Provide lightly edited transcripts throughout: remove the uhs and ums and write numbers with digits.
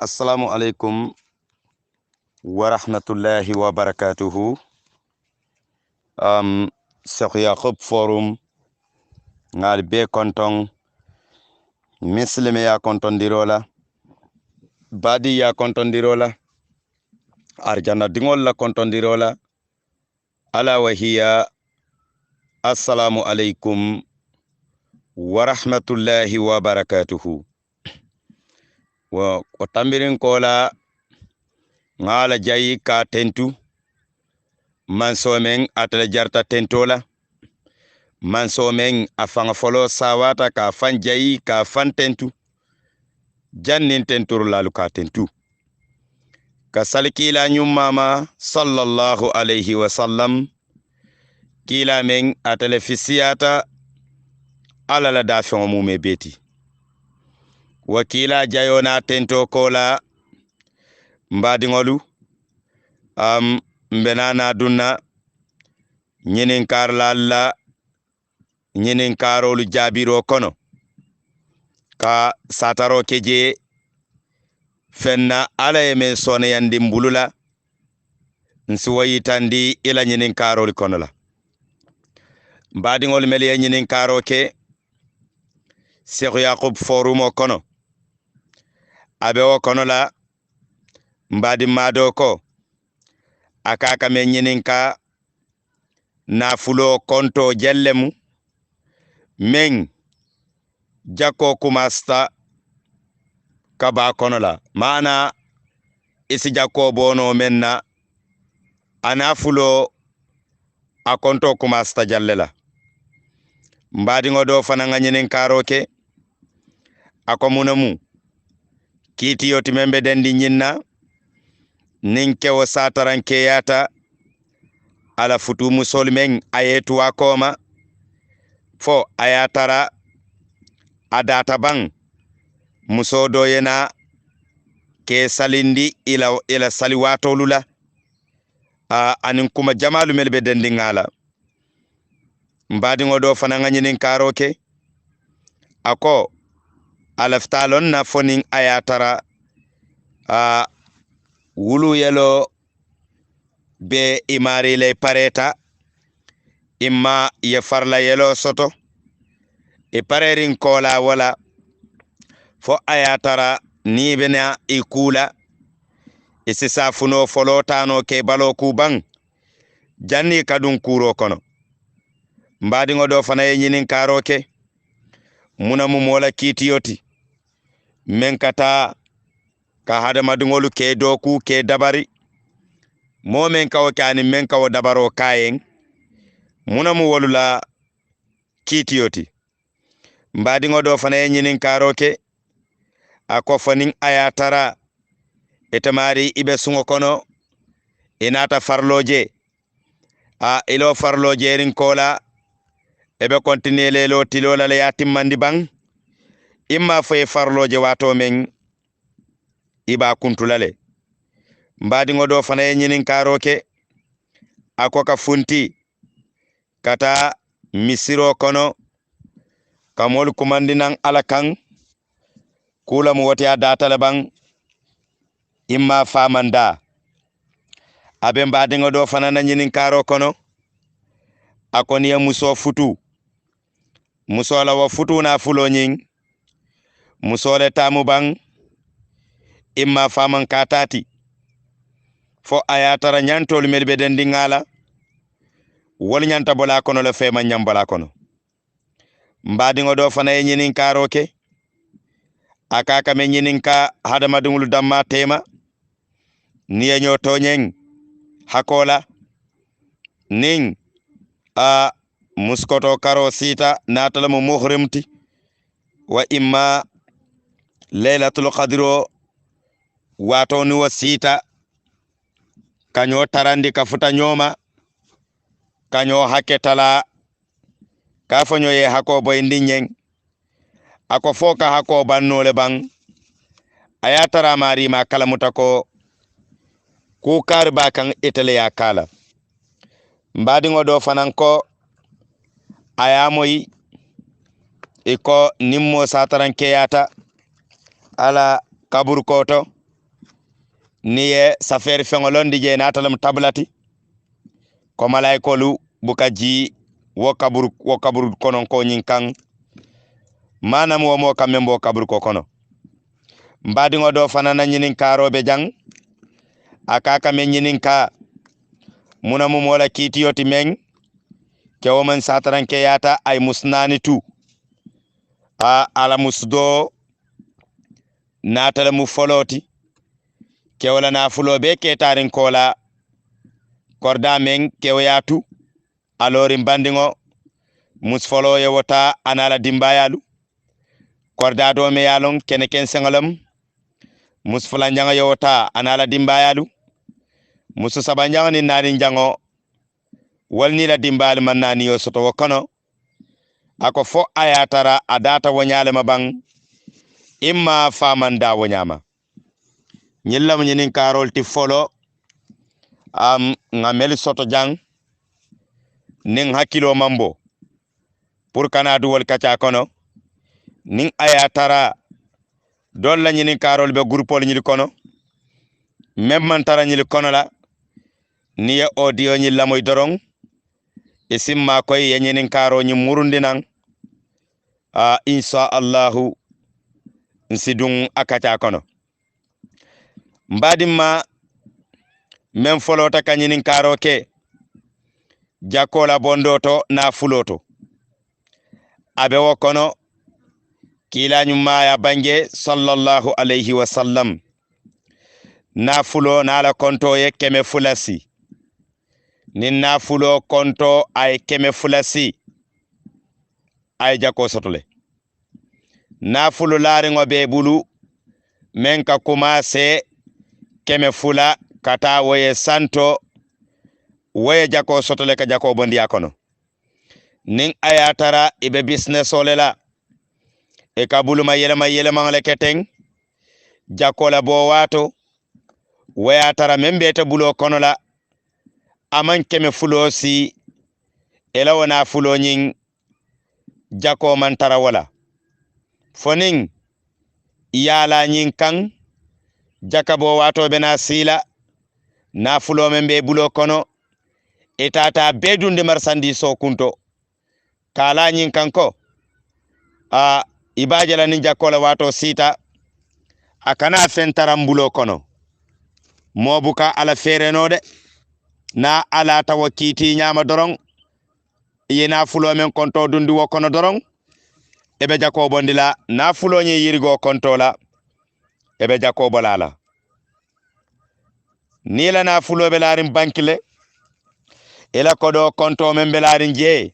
Assalamu alaikum wa rahmatullahi wa barakatuhu. Cheikh Yakub Forum ngal be konton mislime ya konton dirola badi ya konton dirola arjana dingol la konton dirola ala wahiya assalamu alaikum wa rahmatullahi wa barakatuhu. Wa tambirin kola ngala jayi ka tentu mansomen atala jarta tentola mansomen afanga folo sawata ka fan jayi ka fan tentu jannin tentur lalu ka tentu ka salikila nyumama sallallahu alaihi wasallam kila men atala fisiyata ala la dafion mume beti wakila jayona tento kola mbadingolu mbenana dunna nyinin karlalla nyinin karolu jabiro kono ka sataro keje fenna ala eme sone yandi mbulula nsuwayitandi ila nyinin karolu kono la mbadingolu meli nyinin karo ke Cheikh Yakub Forum kono abe o kono la mbadi mado ko akaka men nyininka nafulo konto jellemu men jako kumasta kaba kono la mana isi jako bono menna anafulo akonto kumasta jallela mbadi ngodo fananga nyininkaro ke akomunamu kiti yoti membe dendi nyinna ninke wo sataranke yata ala futu musol men ayetu akoma fo ayatara adata bang musodo yena ke salindi ila saliwato lula anin kuma jamalu melbe dendi ngala mbadi ngodo fananga nyinin karoke ako alaftalon na fonin ayatara wulu yelo be imari le pareta imma ye farla yelo soto e parerin kola wala fo ayatara ni bena ikula isi safuno folotano ke balo kubang janni kadun kuro kono mbadi ngodo fana ye nyinin karoke munamu mola kitiyoti menkata ka hada madungolu ke doku ke dabari momen kawo kani men kawo dabaro kayen munamu wolula kitiyoti mbadi ngodo fana ye nyinin karoke ako fanin ayatara etamari ibe sungo kono inata farloje ilo farloje rin kola ebe continue lelo tilola le yatimmandi bang imma fay farloje wato men iba kuntulale mbadi ngodo fana ye nyinin karoke akoka funti kata misiro kono kamol kumandinan alakan kula mu wati adata labang imma famanda abe mbadi ngodo fana na nyinin karo kono akoni ya muso futu muso la wa futu na fulo nyin muso le tamu bang imma faman katati fo ayatara nyantol melbe dendi ngala wol nyanta bola kono le fema nyambala kono mbadi ngodo fana ye nyinin karoke akaka men nyinin ka hadama dungulu damma tema niye nyoto nyen hakola ning muskoto karo sita natala mu muhrimti wa imma laylatul qadro wato ni wasita kanyo tarandi kafuta nyoma kanyo haketala kafanyo ye hako boy ndinyen ako foka hako bannole bang ayatara mari ma kala mutako ku karba kan etele ya kala mbadi ngodo fananko ayamoyi iko nimmo sataranke yata ala kabur koto niye safere feŋolondi je natalam tablati ko malaikolu buka ji wo kaburu konon ko nyin kan manam wo mo kam membo kaburu ko kono mbadiŋo do fanana nyinin karobe jang akaka men nyinin ka munamu mola kitiyoti men kewo man sataran ke yata ay musnani tu ala musdo natala mu foloti kewla na fulobe ke tarin kola korda men kewyatu alori bandingo musfolo ye wota anala dimbayalu korda do me yalon kene ken sengalam musfula njanga ye wota anala dimbayalu musu sabanja ni nani jango walni la dimbalu man nani yo soto wokono ako fo ayatara adata wonyale mabang imma famanda wonyama nyillam nyinin karol ti folo ngameli soto jang ning hakilo mambo pour kana duwol kacha kono ning ayatara dolla nyinin karol be groupol nyil kono memman tara nyil kono la niya audio nyilla moy dorong isimma koy yenyinin karo nyi murundinan insha Allahu nsidung akacha kono mbadimma men folota kanyinin karo ke jakola bondoto na fuloto abe wokono kila nyuma ya bange sallallahu alayhi wa sallam na fulo na la konto ye keme fulasi nin na fulo konto ay keme fulasi ay jako sotole na fulo laringo be bulu men ka commencé keme fula kata woye santo woye jako sotole ka jako bondi akono nin ayatara ibe business olela e kabulu mayele mangle keteng jako la bo wato woya tara membe te bulo kono la aman keme fulo si elawana fulo nyin jako man tara wala fonin yala nyin kan jakabo wato bena sila na fulo membe bulo kono etata bedunde marsandiso kunto kala nyin kanko ibajala nin jakola wato sita akana fentaram bulo kono mobuka ala ferenode na ala tawakiti nyama dorong yena fulo men konto dundi wo kono dorong ebe jako bondila na fulo nyi yirigo konto la ebe jako bolala nila na fulo be larin bankile ela kodo konto men be larin je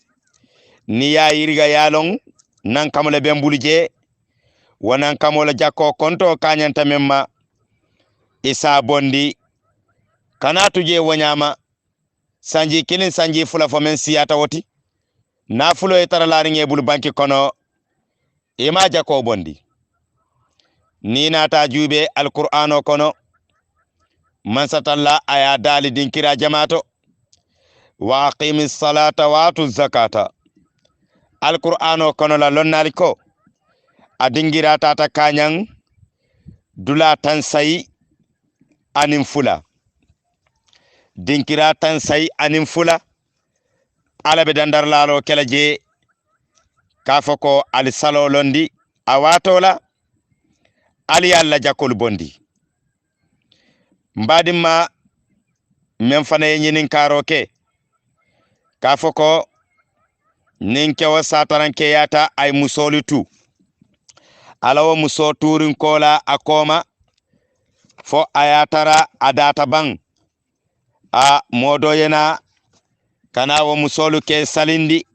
ni ya yiriga yalong nan kamole bembulu je wonan kamola jako konto kanyanta memma isa bondi kanatu je wonyama sanji kilin sanji fula fo men siyata woti na fulo e tara larin e bulu banki kono ima jako bondi ni nata jube alqur'ano kono man satalla aya dali dinkira jamato wa aqimis salata wa atu zakata alqur'ano kono la lonnali ko adingira tata kanyang dula tan sai anin fula dinkira tan sai anin fula alabe dandar lalo kelaje kafoko ali salo londi awatola ali alla jakol bondi mbadimma men fana nyinin karoke kafoko ninke wa sataran ke yata ay musolitu alawo muso turin kola akoma fo ayatara adata bang modo yena kana wo musolu ke salindi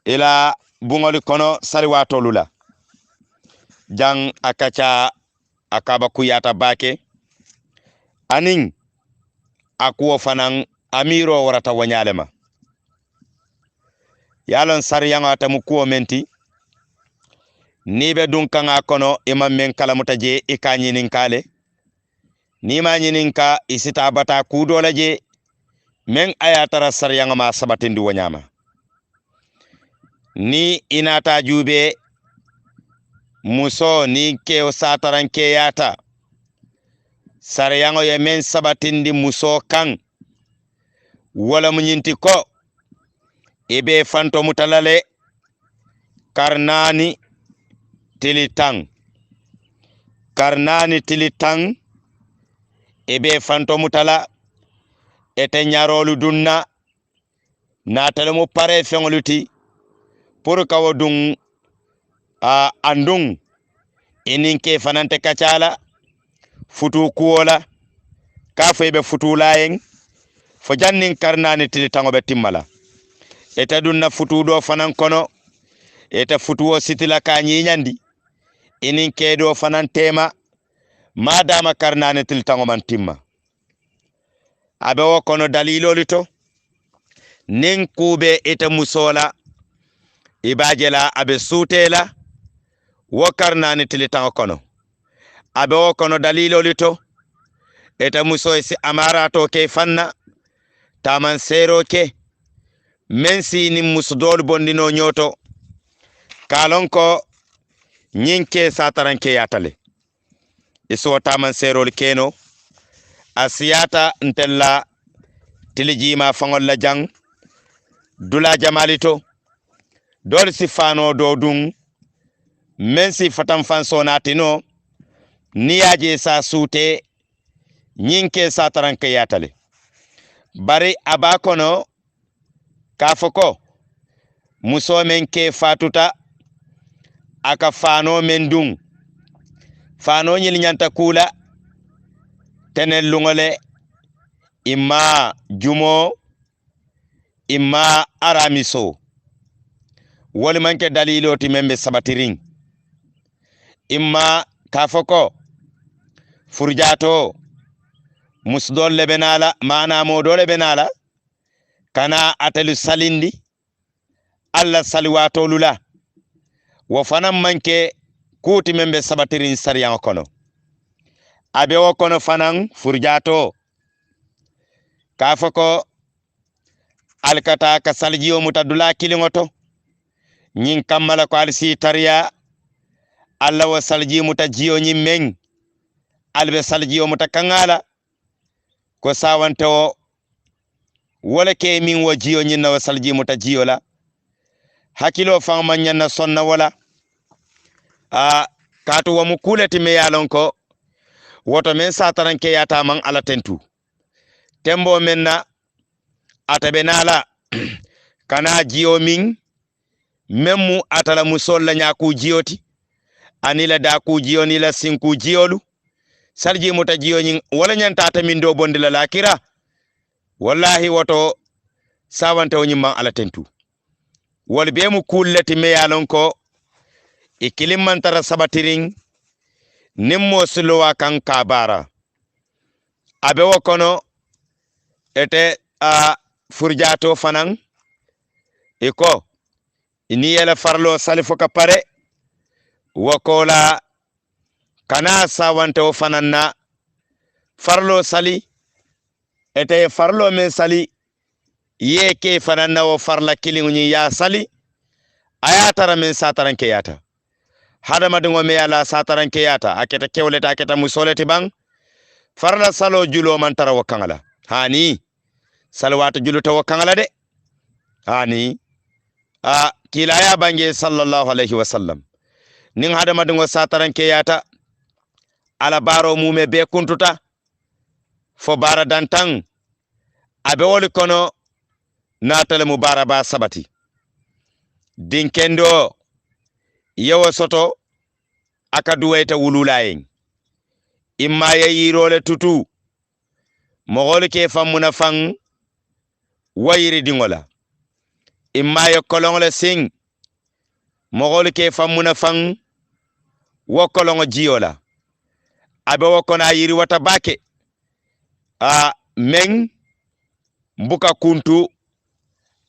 ila bungoli kono sari watolula jang akacha akaba kuyata bake anin akuwo fanan amiro warata wanyalema yalon sari yanga tamu kuwo menti nibe dun kanga kono imam men kalamuta je ikanyinin kale nima nyininka isita bata kudola je men ayatara sari yanga ma sabatindi wanyama ni inata jube muso ni ke sataran ke yata sariyango ye men sabatindi muso kan wala munyinti ko ibe fanto mutalale karnani tilitang ibe fanto mutala ete nyarolu dunna natale mu pare fengoluti pour kawadung andung ininke fanante kacala futu kuola ka febe futu layeng fo jannin karnani tilitango be timmala eta dunna futu do fanan kono eta futu o sitila ka nyinyandi ininke do fanan tema madama karnani tilitango man timma abe wo kono daliloli to nin kube ita musola ibajela abe sutela wo karnani tilitango kono abe wo kono daliloli to ita muso si amarato ke fanna taman sero ke mensi ni musudol bondino nyoto kalonko nyinke sataranke yatale iso taman sero keno asiyata ntella tilijima fangol la jang dula jamalito dol sifano do dun mensi fatan fanso natino niyaje sa sute nyinke sataranke yatale bari abakono kafoko muso men ke fatuta aka fano men dun fano nyil nyanta kula tenel lungole imma jumo imma aramiso woli manke dalilo ti membe sabatiring imma kafoko furjato musdol lebenala mana modol lebenala kana atelu salindi alla salwato lula wo fanam manke kuti membe sabatiring sariyan kono abe wo kono fanan furjato kafoko alkata ka saljiyo mutadula kilingoto nyin kammala ko alsi tariya alla wa salji mutajiyo nyimmen albe saljiyo mutakangala ko sawanto wala ke min wajiyo nyinna wa salji mutajiyo la hakilo fama nyanna sonna wala katu wa mukulati me yalonko woto men sataranke yata man ala tentu tembo menna atabenala kana jiyo min memmu atala musolla nyaku jiyoti anila da ku jiyo ni la sinku jiyolu sarji muta jiyo nyin wala nyanta ata min do bondila lakira wallahi woto sawante woni man ala tentu wal be mu kullati me yalonko ikilim man tara sabatiring nimmo silwa kan kabara abe wokono ete furjato fanan iko ini yela farlo salifo ka pare wakola kana sawante o fananna farlo sali ete farlo men sali ye ke fananna o farla kilingi ya sali ayatara men sataranke yata hada madungo me yala sataranke yata aketa kewleta aketa musoleti bang farla salo julo man tara wakangala hani salawatu julo to wakangala de hani kilaya bange sallallahu alaihi wasallam nin hada madungo sataranke yata ala baro mume be kuntuta fo bara dantan abe woli kono natale mubaraba sabati dinkendo yewo soto aka duwayta wululayen imma yayirole tutu mogol ke famuna fang wayri dingola imma yokolongole sing mogol ke famuna fang wokolongo jiola abe wokona yiri wata bake men mbuka kuntu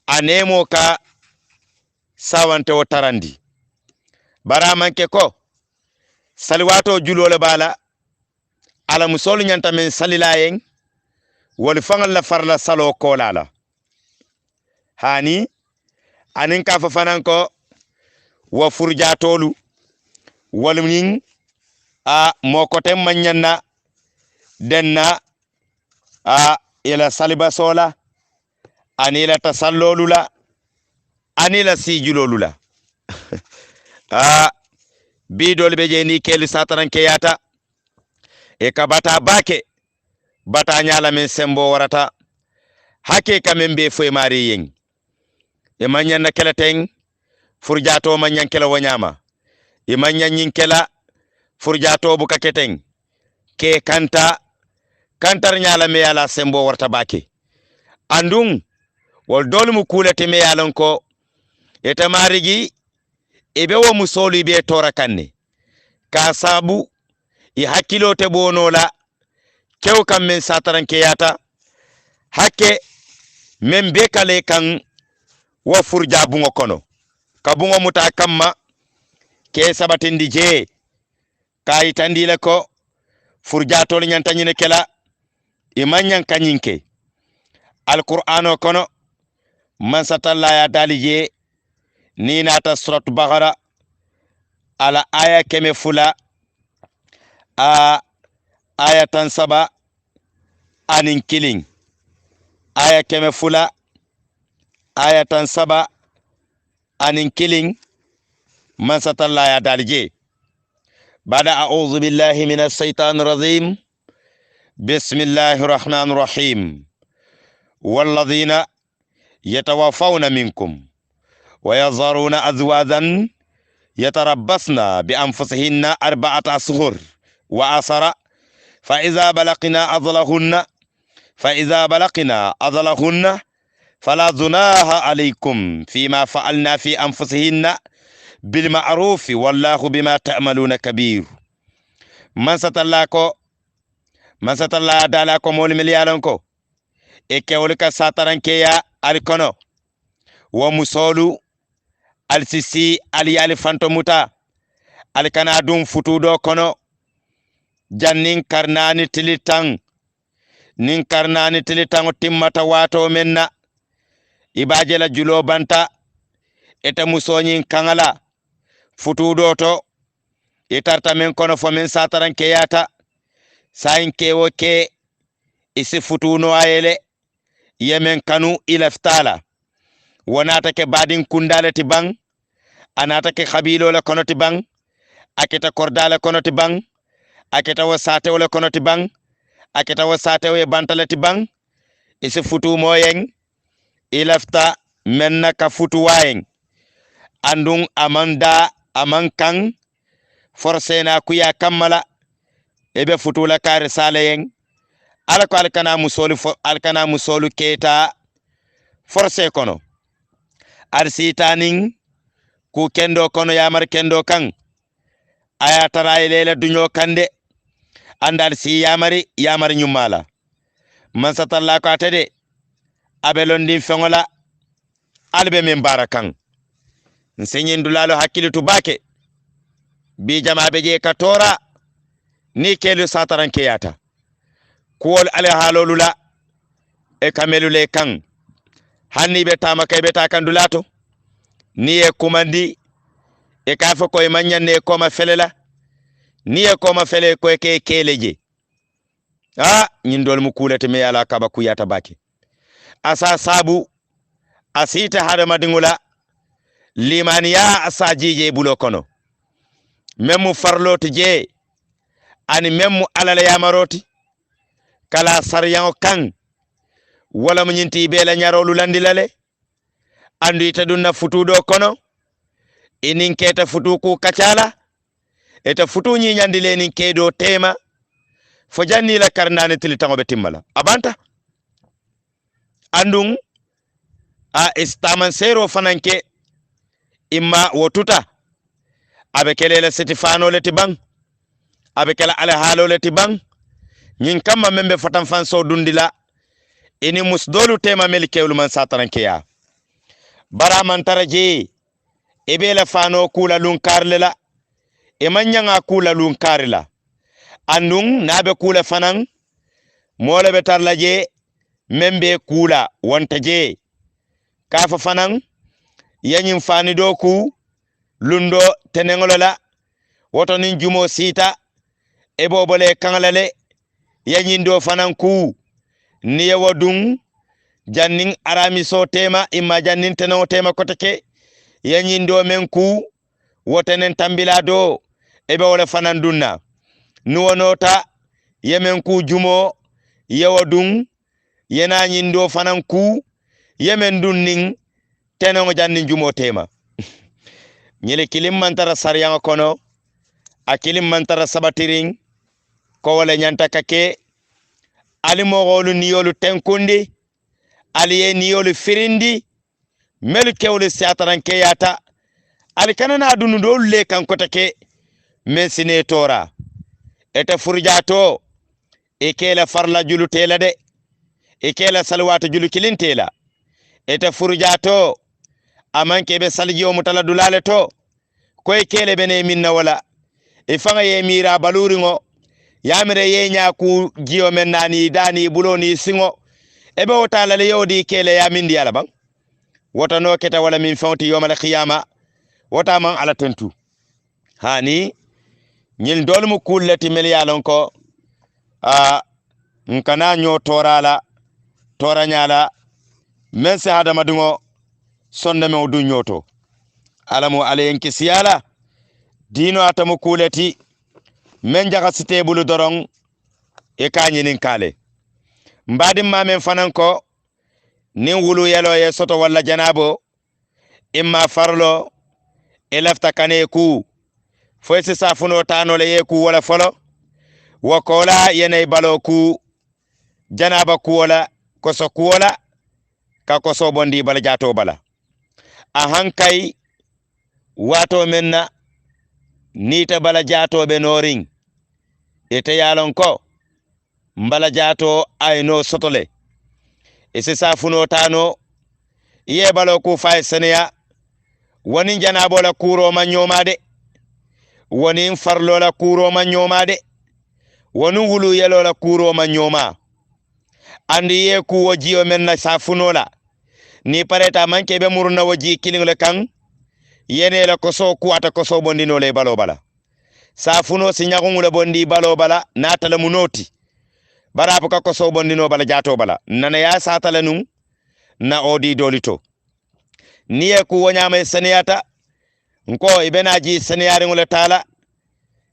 anemo ka sawante o tarandi bara manke ko salwato julole bala ala musol nyanta men salilayen wol fangal la farla salo kolala hani anin ka fa fanan ko wa furjatolu wol nin mokotem manyanna denna ila salibasola anila tasallolula anila sijulolula bidol be je ni kelu sataranke yata e ka bata bake bata nyala men sembo warata hake kamen be foy mari yen e manyan na kala ten furjato manyan kala wanyama e manyan yin kala furjato bu kaketen ke kantar nyala me yala sembo warta bake andung wol dolmu kulete me yalan ko e tamarigi e be wo musoli be tora kanne ka sabu i hakkilote bonola kew kam men sataranke yata hakke men be kale kan wo furja bungo kono ka bungo muta kamma ke sabatindi je kay tandile ko furja tol nyanta nyine kela imanyan kanyinke alqur'ano kono man satalla ya dalije ni nata surat bagara ala aya keme fula aya tan saba anin killing aya keme fula aya tan saba anin killing man satalla ya dalije bada a'udhu billahi minash shaitanir rajim bismillahir rahmanir rahim walladhina yatawaffawna minkum ويظهرون أزواجا يتربصن بأنفسهن 4 أشهر وعشرا فإذا بلغنا أجلهن فلا جناح عليكم فيما فعلنا في أنفسهن بالمعروف والله بما تعملون كبير من ستلا دالاكو مول مليالنكو إكولك ساترانكيا أركونو ومسولو alsisi aliyali fantomuta alkana dum futudo kono jannin karnani tilitan timmata wato menna ibajela julo banta eta musonyin kangala futudo to itarta men kono fo men sataran keyata sain kewo ke isi futuno ayele yemen kanu ilaftala wonata ke badin kundale ti bang anata ke khabilo la kono ti bang aketa kordala kono ti bang aketa wasate wala kono ti bang aketa wasate we bantale ti bang isi futu moyen ilafta menna ka futu wayen andung amanda amankan forsena kuya kammala ebe futu la kare saleyen alako alkana musolu keta forse kono arsitanin ku kendo kono yamar kendo kan aya tara ilela dunyo kande andal si yamari nyumala man satalla ko atede abelondi fengola albe men barakan nsenyin dulalo hakilitu bake bi jamabe je katora ni kelu sataran kiyata kuwol ale halolula e kamelule kan hanni be tama kay be ta kandulato ni e kumandi e kafa koy manyanne ko ma felela ni e ko ma fele ko ke keleje nyindol mu kulete me yala kaba kuyata baki asa sabu asita hada madingula limaniya asajije bulo kono memu farloti je ani memu alala yamaroti kala saryan kan wala mo nyinti bela nyarolu landilale andu ita dunna futudo kono inin keta futu ku kacala eta futu nyi nyandile nin kedo tema fo janni la karnane tilitango be timmala abanta andung istaman sero fananke imma wotuta abe kelela setifano leti bang abe kala ala halo leti bang nyin kamma membe fatan fanso dundila ini musdolu tema melikewlu man satarankeya bara man taraje ebela fano kula lun karlela e manyanga kula lun karila andung nabe kula fanan mole be tarlaje membe kula wonta je kafa fanan yanyin fani doku lundo tenengolola woto nin jumo sita e bobole kangalale yanyindo fanan ku ni yawadun jannin aramiso tema imma jannin teno tema kotake yanyindo men ku wotenen tambila do ebe wala fanan dunna nuwonota yemen ku jumo yawadun yena nyindo fanan ku yemen dunnin teno jannin jumo tema nyele kilim mantara sariyanga kono a kilim mantara sabatiring ko wala nyanta kake ali mogolu niyolu tenkundi ali ye niyolu firindi melu kewle sataranke yata ali kanana dunu dol le kan kotake men sine tora eta furjato e kela farla julu tela de e kela salwata julu kilintela eta furjato amanke be saljiyo mutala dulale to koy kele bene minna wala e fanga ye mira baluringo yamire ye nya ku jiyo men nani dani buloni singo ebe wota la yodi kele ya mindi ala bang wota no keta wala min fonti yomal qiyama wota man ala tentu hani nyil dolmu kullati mel yalon ko nkana nyo torala toranyala men se hada madungo sonde me odu nyoto alamu alayinki siyala dino atamu kulati men jaga site bulu dorong e kanyinin kale mbadim mamen fanan ko nin wulu yelo ye soto walla janabo imma farlo e lafta kane ku fo se safuno tano le ye ku wala folo wakola yenay balo ku janaba ku wala koso ku wala ka koso bondi bala jato bala a hankay wato menna nita bala jato be noring ete yalon ko mbala jato ayno sotole e se safuno tano ye balo ku fay senia woni janabo la kuro ma nyomade woni farlo la kuro ma nyomade woni wulu yelo la kuro ma nyoma andi ye ku wojiyo men na safuno la ni pareta manke be murna woji kiling le kan yene la koso kuata koso bondino le balo bala safuno sinyagungu le bondi balo bala natala munoti barapo ka koso bondino bala jato bala nana ya satala nun na odi dolito niye ku wonyama seniyata nko ibena ji seniyari ngule tala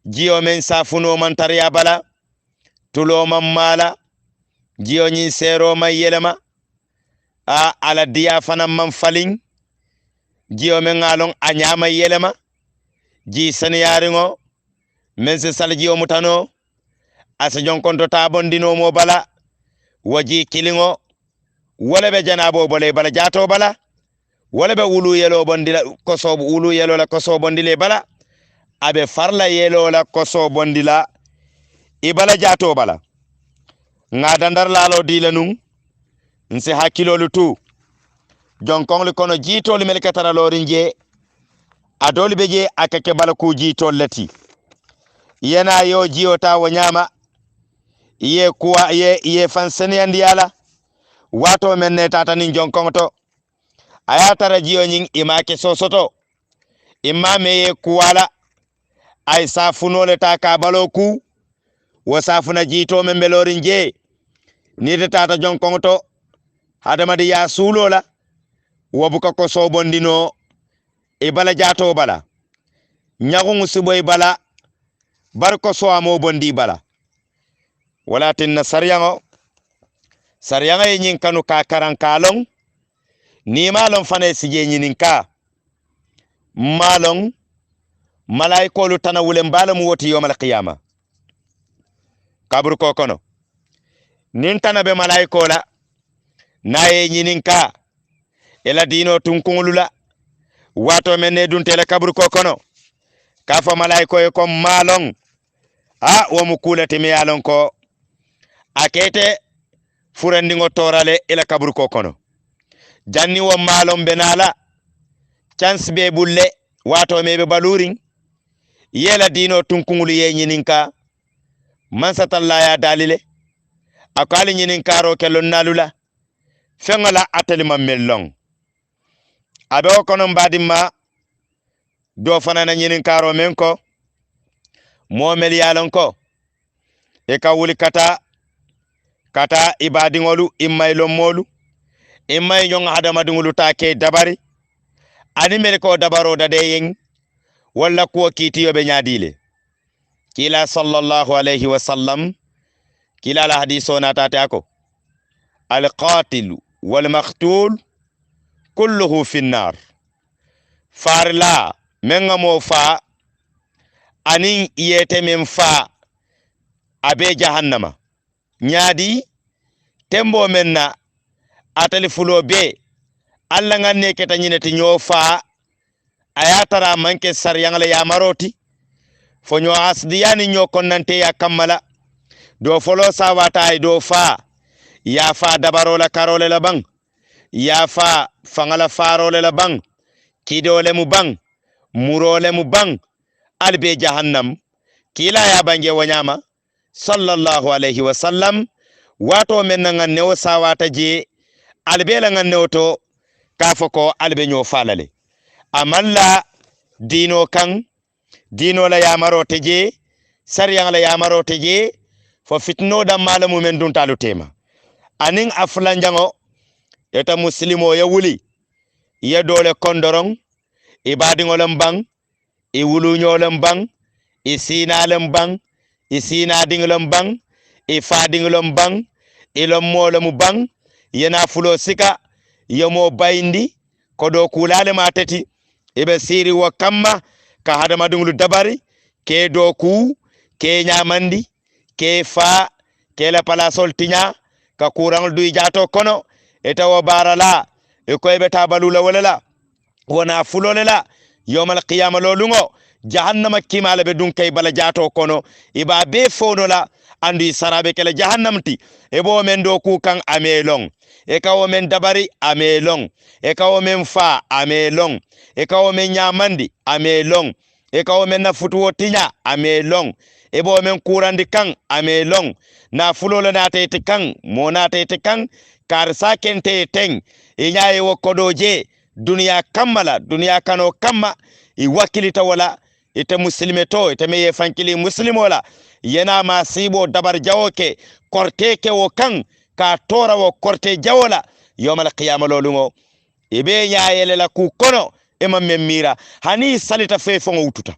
jiyo men safuno man tariya bala tulo man mala jiyo nyin sero man yelema a ala diya fanam man falin jiyo men ngalon anyama yelema ji seniyari ngo men se sal jiyo mutano asa jonkonto ta bondino mo bala waji kilingo wala be janabo bole bala jato bala wala be wulu yelo bondila koso wulu yelo la koso bondile bala abe farla yelo la koso bondila ibala jato bala nga dandar lalo dilanun nse hakilo lutu jonkong le kono jito le melkatara lorinje adoli beje akake bala ku jito lati yana yo jiota wanyama ye kuwa ye fansene andiyala wato menne tata nin jonkong to ayatara jiyo nyin imake sosoto imame ye kuwala ay safuno le taka baloku wo safuna jito membelorin je ni tata jonkong to hadamadi ya sulola wobuka ko so bondino e bala jato bala nyagungu suboy bala barko so amo bondi bala wala tin saryango e nyin kanu ka karan kalong ni malon fane sije nyininka malon malaiko lu tanawule mbala mu woti yomal qiyama kabru ko kono nin tanabe malaiko la naye nyininka ela dino tunkungulula wato menne dun tele kabru ko kono kafa malaiko e ko malon wo mu kulati mi yalon ko akete furandingo torale ela kabru ko kono janni wo malon benala chance be bulle wato mebe baluring yela dino tunkungulu ye nyininka mansatalla ya dalile akali nyininka ro kelon nalula fengala ateli mamellong abe o kono mbadima do fanana nyininka ro menko momel yalon ko e ka wuli kata kata ibadiŋolu immay lommolu immay ñoŋ hadamadiŋolu ta ke dabari ani mel ko dabaro dade yeŋ walla kuwo kiitiyo be ñaadile kila sallallahu alayhi wa sallam kila la hadiso natate ako alqatilu walmaktul kulluhu fi nnar farla men ŋamo fa aniŋ yete men fa abe jahannama ñaadi tembo men na atali fulo be alla ŋanne keta ñineti ñoo fa a ye tara manke sariyaŋa la yamaroti fo ñoo asdiyani ñoo konnante ya kammala do folo sawata ay do fa ya fa dabaro la karole la baŋ ya fa faŋa la farole la baŋ kidole mu baŋ murole mu baŋ albe jahannam kila ya bange wanyama sallallahu alayhi wa sallam wato men na ŋanne wo sawata je albe la ŋanne to kafo ko albe ñoo falale amalla dino kan dino la yamarote je sariyaŋ la yamarote je fo fitno da malamu men dun talu tema anin aflanjango eta muslimo ya wuli ya dole kondorong ibadiŋolem baŋ i wuluñolem baŋ i sinalem baŋ i sinadiŋolem baŋ i fadiŋolem baŋ i lommolemu baŋ yena fulo sika yemo bayindi kodo kulale mateti ibe siri wa kamma ka hadamadiŋolu dabari ke doku ke ñamandi ke fa ke la palasol tiña ka kuraŋol duy jato kono eta wo barala e koy be tabalula wala la wona fulole la yawmal qiyamah loluŋo jahannama kimala be dun kay bala jato kono iba be fono la andu sarabe kala jahannamti e bo men do ku kan amelong e kawo men dabari amelong e kawo men fa amelong e kawo men nyamandi amelong e kawo men na futuwo tinya amelong e bo men kurandi kan amelong na fulolo na tete kan mo na tete kan kar sakente teng e nyaaye wo kodoje duniya kammala duniya kano kamma i wakilita wala ite muslime to ite meye fankili muslimola yena ma sibo dabar jawoke korteke wo kan ka tora wo korte jawola yawmal qiyamah lolungo ibe nyaayele la ku kono e mam mira hani salita fe fo wututa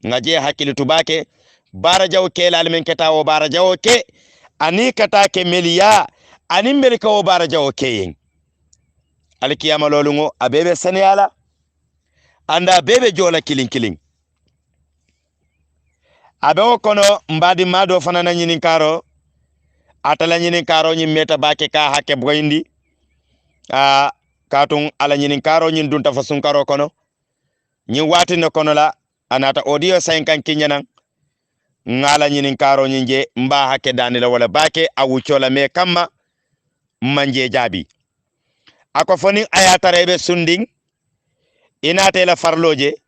ngaje hakilitu bake bara jawke la men keta wo bara jawke ani kata ke meliya ani melika wo bara jawke yen alkiyama lolungo abebe saniyala anda bebe jola kilin abe o kono mbadi mado fanana nyinin karo atala nyinin karo nyi meta bake ka hake boyndi katun ala nyinin karo nyin dunta fasun karo kono nyi wati no kono la anata audio 5 kinyanan ngala nyinin karo nyinje mba hake danila wala bake awuchola me kama manje jabi ako foni ayatarebe sunding inate la farloje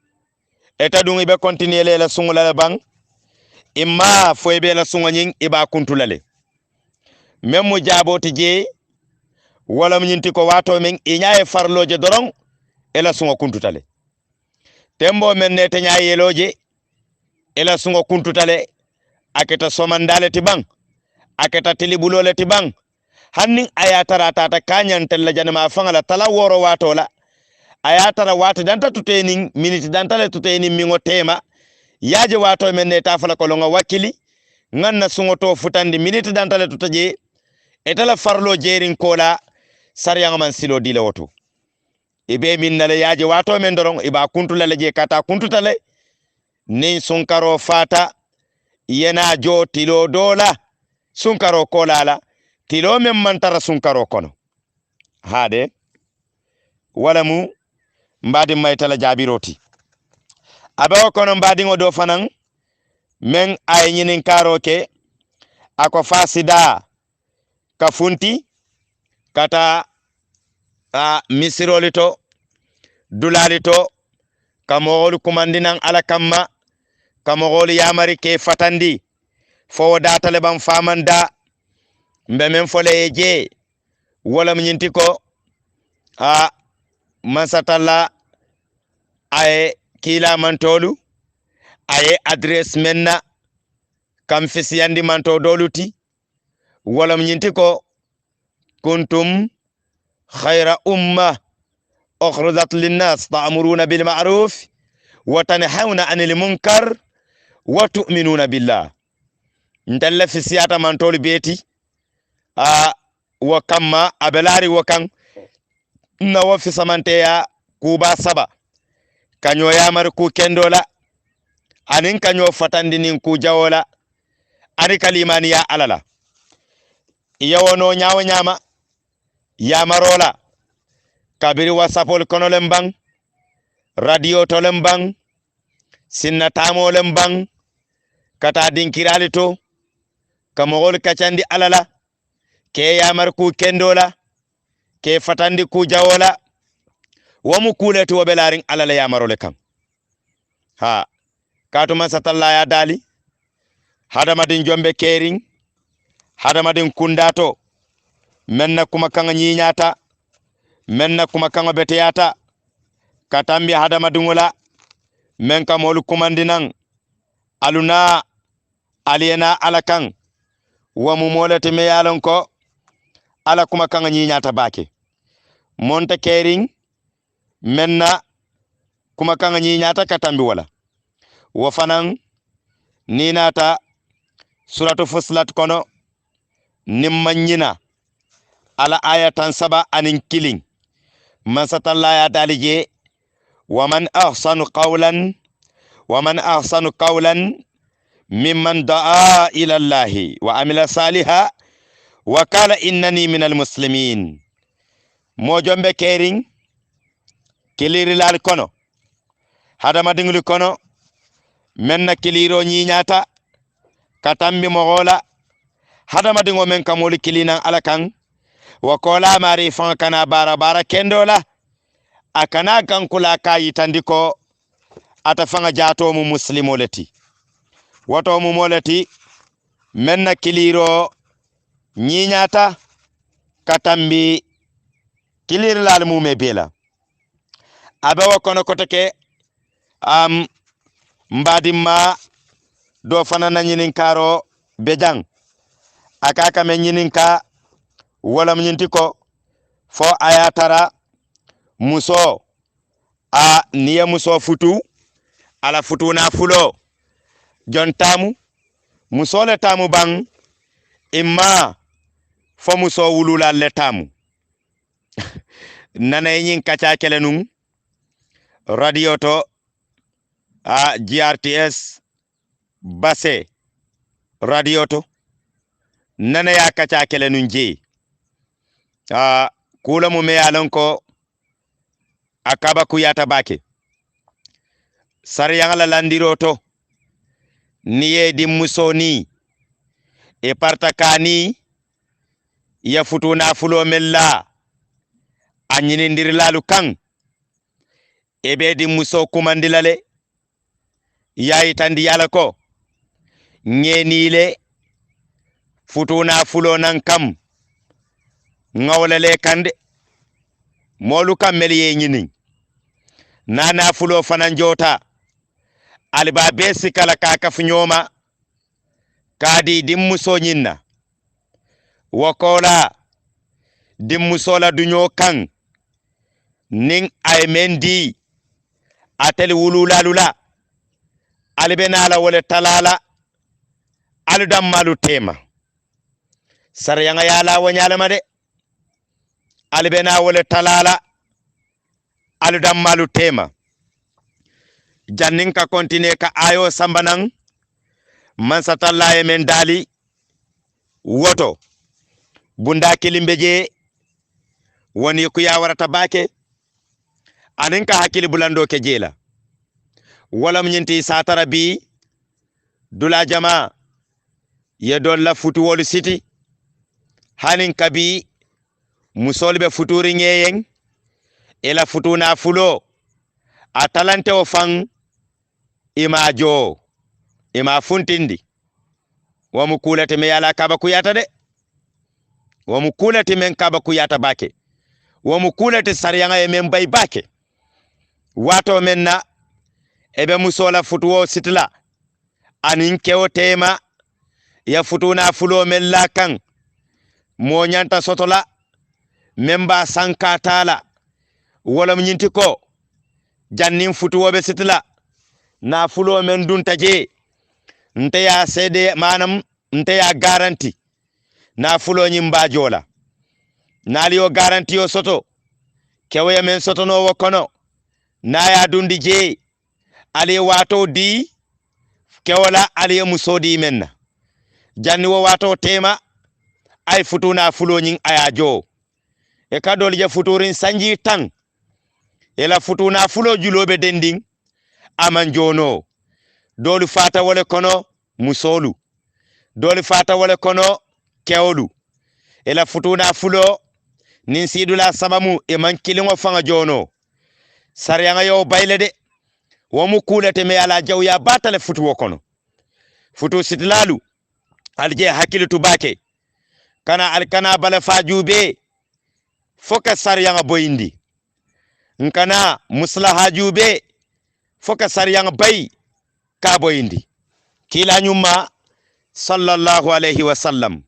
eta dungi be continuer la sungula la bang imma foybe la sunganyin iba kuntulale memmu jaboti je wala nyinti ko wato men inyaaye farloje dorong ela sunga kuntutale tembo men ne te nyaaye loje ela sunga kuntutale aketa somandale ti bang aketa tilibulole ti bang hannin ayatara tata kanyan tella janama fangala tala woro wato la ayatara wata danta tuteni minute danta le tuteni mingo tema yaje wato men ne tafala ko longa wakili nganna sungo to futandi minute danta le tutaje etala farlo jerin kola sariyanga man silo dile woto ibe min nale yaje wato men dorong iba kuntulale je kata kuntutale nin sunkaro fata yena jo tilo dola sunkaro kola la tilo men mantara sunkaro kono hade wala mu mbadi maytala jabiroti abe kono mbadi ngodo fanan men ay nyinin karoke ako fasida ka funti kata misirolito dulalito kamol kumandinan ala kamma kamol yamari ke fatandi fo datale bam famanda mbe men fole je wala mnyinti ko masatalla ay kila mantolu ay adresse menna kam fisiyandi manto doluti walam nyinti ko kuntum khayra umma ukhrijat linnas ta'muruna bil ma'ruf wa tanhauna 'anil munkar wa tu'minuna billah. Ndalla fi siyata man tol beti wa kamma abelari wakan na wa fi samanteya kuba saba kanyo yamar ku kendola anin kanyo fatandinin ku jawola ani kalimani ya alala yawono nyawo nyama yamarola kabiri wasapol kono lembang radio to lembang sinna tamo lembang kata dinkirali to kamogol kacandi alala ke yamar ku kendola ke fatandi ku jawola wamu kuleti wobelaring alala yamarole kam ha katuma satalla ya dali hadamadin jombe kering hadamadin kundato menna kuma kanga nyinyata menna kuma kanga beteyata katambi hadamadin wala men kamolu kumandinan aluna aliena alakan wamu molati me yalon ko ala kuma kanga nyinyata bake monta kering menna kuma kanga nyinyata katambi wala wafanan ninata suratu fusilat kono nimmanyina ala ayatan saba anin kilin masatalla ya dalije waman ahsanu qawlan mimman daa ila allahi wa amila saliha wa qala innani minal muslimin. Mojombe kering kiliri lal kono hadama dingli kono menna kiliro nyinyata katambi mogola hadama dingo men kamoli kilina alakan wa kola mari fan kana bara kendola akana kankula kayi tandiko atafanga jato mu muslimoleti wato mu moleti menna kiliro nyinyata katambi kilir lal mu mebela abawa kono koteke mbadimma do fanana nyinin karo bejang akaka men nyinin ka wala mnyinti ko fo ayatara muso a niya muso futu ala futu na fulo jontamu muso le tamu bang imma fo muso wulula le tamu nana yin kacha kelenung radio to GRTS base radio to nana ya kacha kelenung je kula mu me yalon ko akaba kuyata bake sariyanga la landiro to niye di musoni e partakani ya futuna fulo mella anyini ndirlalu kan ebe di muso kumandilale yayi tandi yala ko ngenile futuna fulo nan kam ngawlale kande molu kam meliye nyini nana fulo fanan jota alba besi kala kaka funyoma kadi dimmuso nyinna wakola dimmuso la dunyo kan ning ay mendi atel wululalula albenala wala talala aludam malu tema saryanga yala wanyala made albena wala talala aludam malu tema jannin ka kontine ka ayo sambanan man satalla e men dali woto bunda kilimbeje woni ku ya warata bake anin ka hakili bulando ke jela wala mnyinti satara bi dula jama ye dolla futu wolu siti hanin kabi musolbe futuri ngeyen ela futuna fulo atalante o fan imajo ima funtindi wamu kulati me yala kaba kuyata de wamu kulati men kaba kuyata bake wamu kulati sariyanga e men bay bake wato menna ebe musola futuwo sitla anin kewo tema ya futuna fulo men la kan mo nyanta sotola memba sankatala wala nyinti ko jannin futuwobe sitla na fulo men dunta je nte ya sede manam nte ya garanti na fulo nyimba jola naliyo garanti yo soto kewe men soto no wokono na ya dundi je ali wato di kewala ali musodi menna janni wo wato tema ay futuna fulo nyin aya jo e kadol je futurin sanji tan ela futuna fulo julobe dending aman jono dolu fata wala kono musolu dolu fata wala kono kewlu ela futuna fulo nin sidula sabamu e man kilingo fanga jono sariyanga yo baylede womu kulete me ala jawya batale futu kono futu sitlalu alje hakilu tubake kana alkana bala fajube foka sariyanga boyindi nkana muslaha jube foka sariyanga bay ka boyindi kila nyuma sallallahu alayhi wa sallam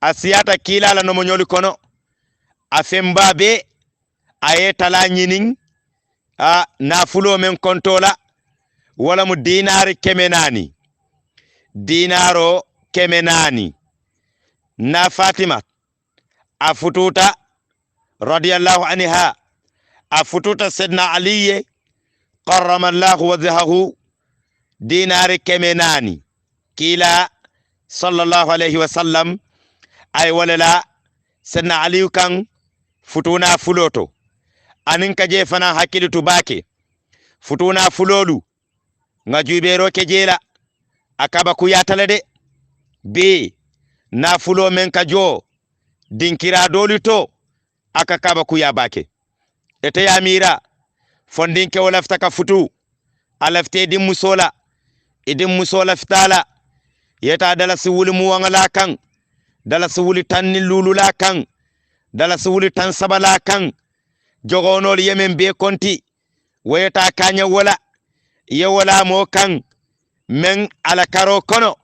asiyata kila la no monyoli kono afembabe ayetala nyinin a nafulo men kontola wala mu dinari kemenani dinaro kemenani na Fatima afututa radiyallahu anha afututa sidna Ali qarramallahu wajhahu dinari kemenani kila sallallahu alayhi wa sallam ay walala sidna Ali kan futuna fuloto anin kaje fana hakilitu bake futuna fulolu nga jubero ke jela akaba ku yatale de be na fulo men kajo dinkira dolito aka kaba ku yabake ete yamira fondinke wala ftaka futu alafte dim musola idim musola ftala yeta dala siwuli mu wangala kan dala siwuli tan lulula kan dala siwuli tan sabala kan jogonol yemen be konti wayeta kanya wala ye wala mo kan men ala karo kono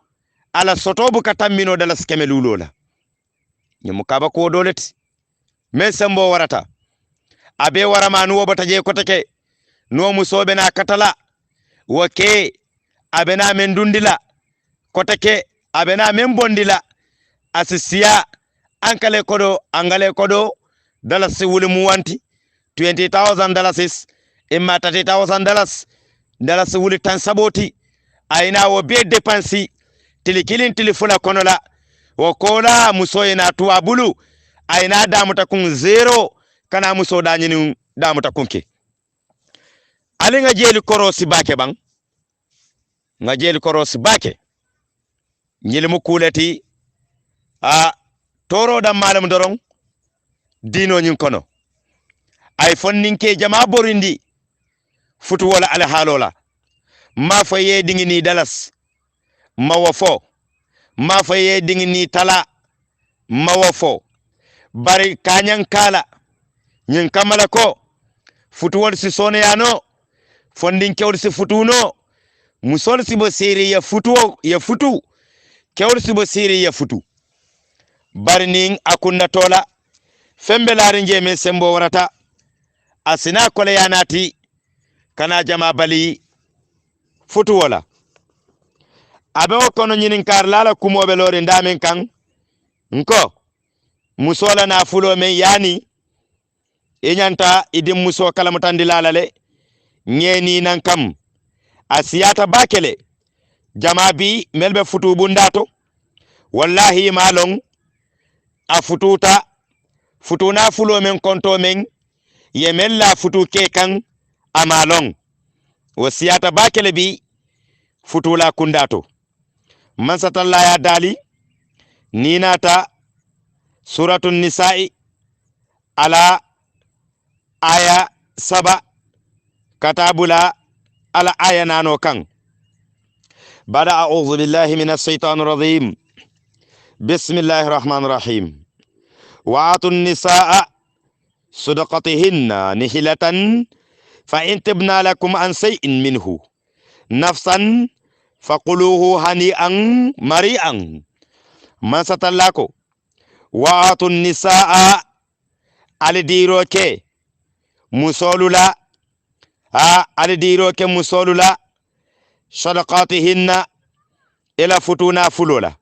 ala sotobu katammino dala skeme lulola nyimu kaba ko dolet men sembo warata abe warama nuwo bata je kotake no musobe na katala woke abena men dundila kotake abena men bondila asisiya ankale kodo angale kodo dala siwuli mu wanti $20,000 imma $30,000 dala siwuli tan saboti aina wo be depansi tilikilin tilifula kono la wo kola muso ina tuwa bulu aina damuta kun zero kana muso danyini damuta kunke ali nga jeli korosi bake bang nga jeli korosi bake nyili mu kuleti a toro da malam dorong dino nyin kono ay fonninke jama borindi futu wala ala halola ma faye dingini dalas mawafo ma faye dingini tala mawafo bari kanyan kala nyin kamala ko futu wal si sone yano fondinke wal si futu no musol si bo siri ya futu kewol si bo siri ya futu bari ning akunna tola fembe laari njeme sembo warata asina kole yanati kana jama bali futu wala abe kono nyinin kar lala kumobe lore ndamen kan nko musola na fulo men yani enyanta idim muso kala mutandi lalale nyeni nan kam asiyata bakele jama bi melbe futu bundato wallahi malong a futuna fulo men konto men yemella futu ke kan amalong wasiyata bakele bi futula kundato mansatalla ya dali ninata suratun nisa'i ala aya 7 katabula ala aya nano kan bada a'udhu billahi minash shaitanir rajim bismillahir rahmanir rahim wa'atun nisaa sadaqatihinna nihilatan fa in tibna lakum an shay'in minhu nafsan faquluhu hani'an mari'an man satallako wa atun nisaa ali diroke musolula ali diroke musolula sadaqatihinna ila futuna fulola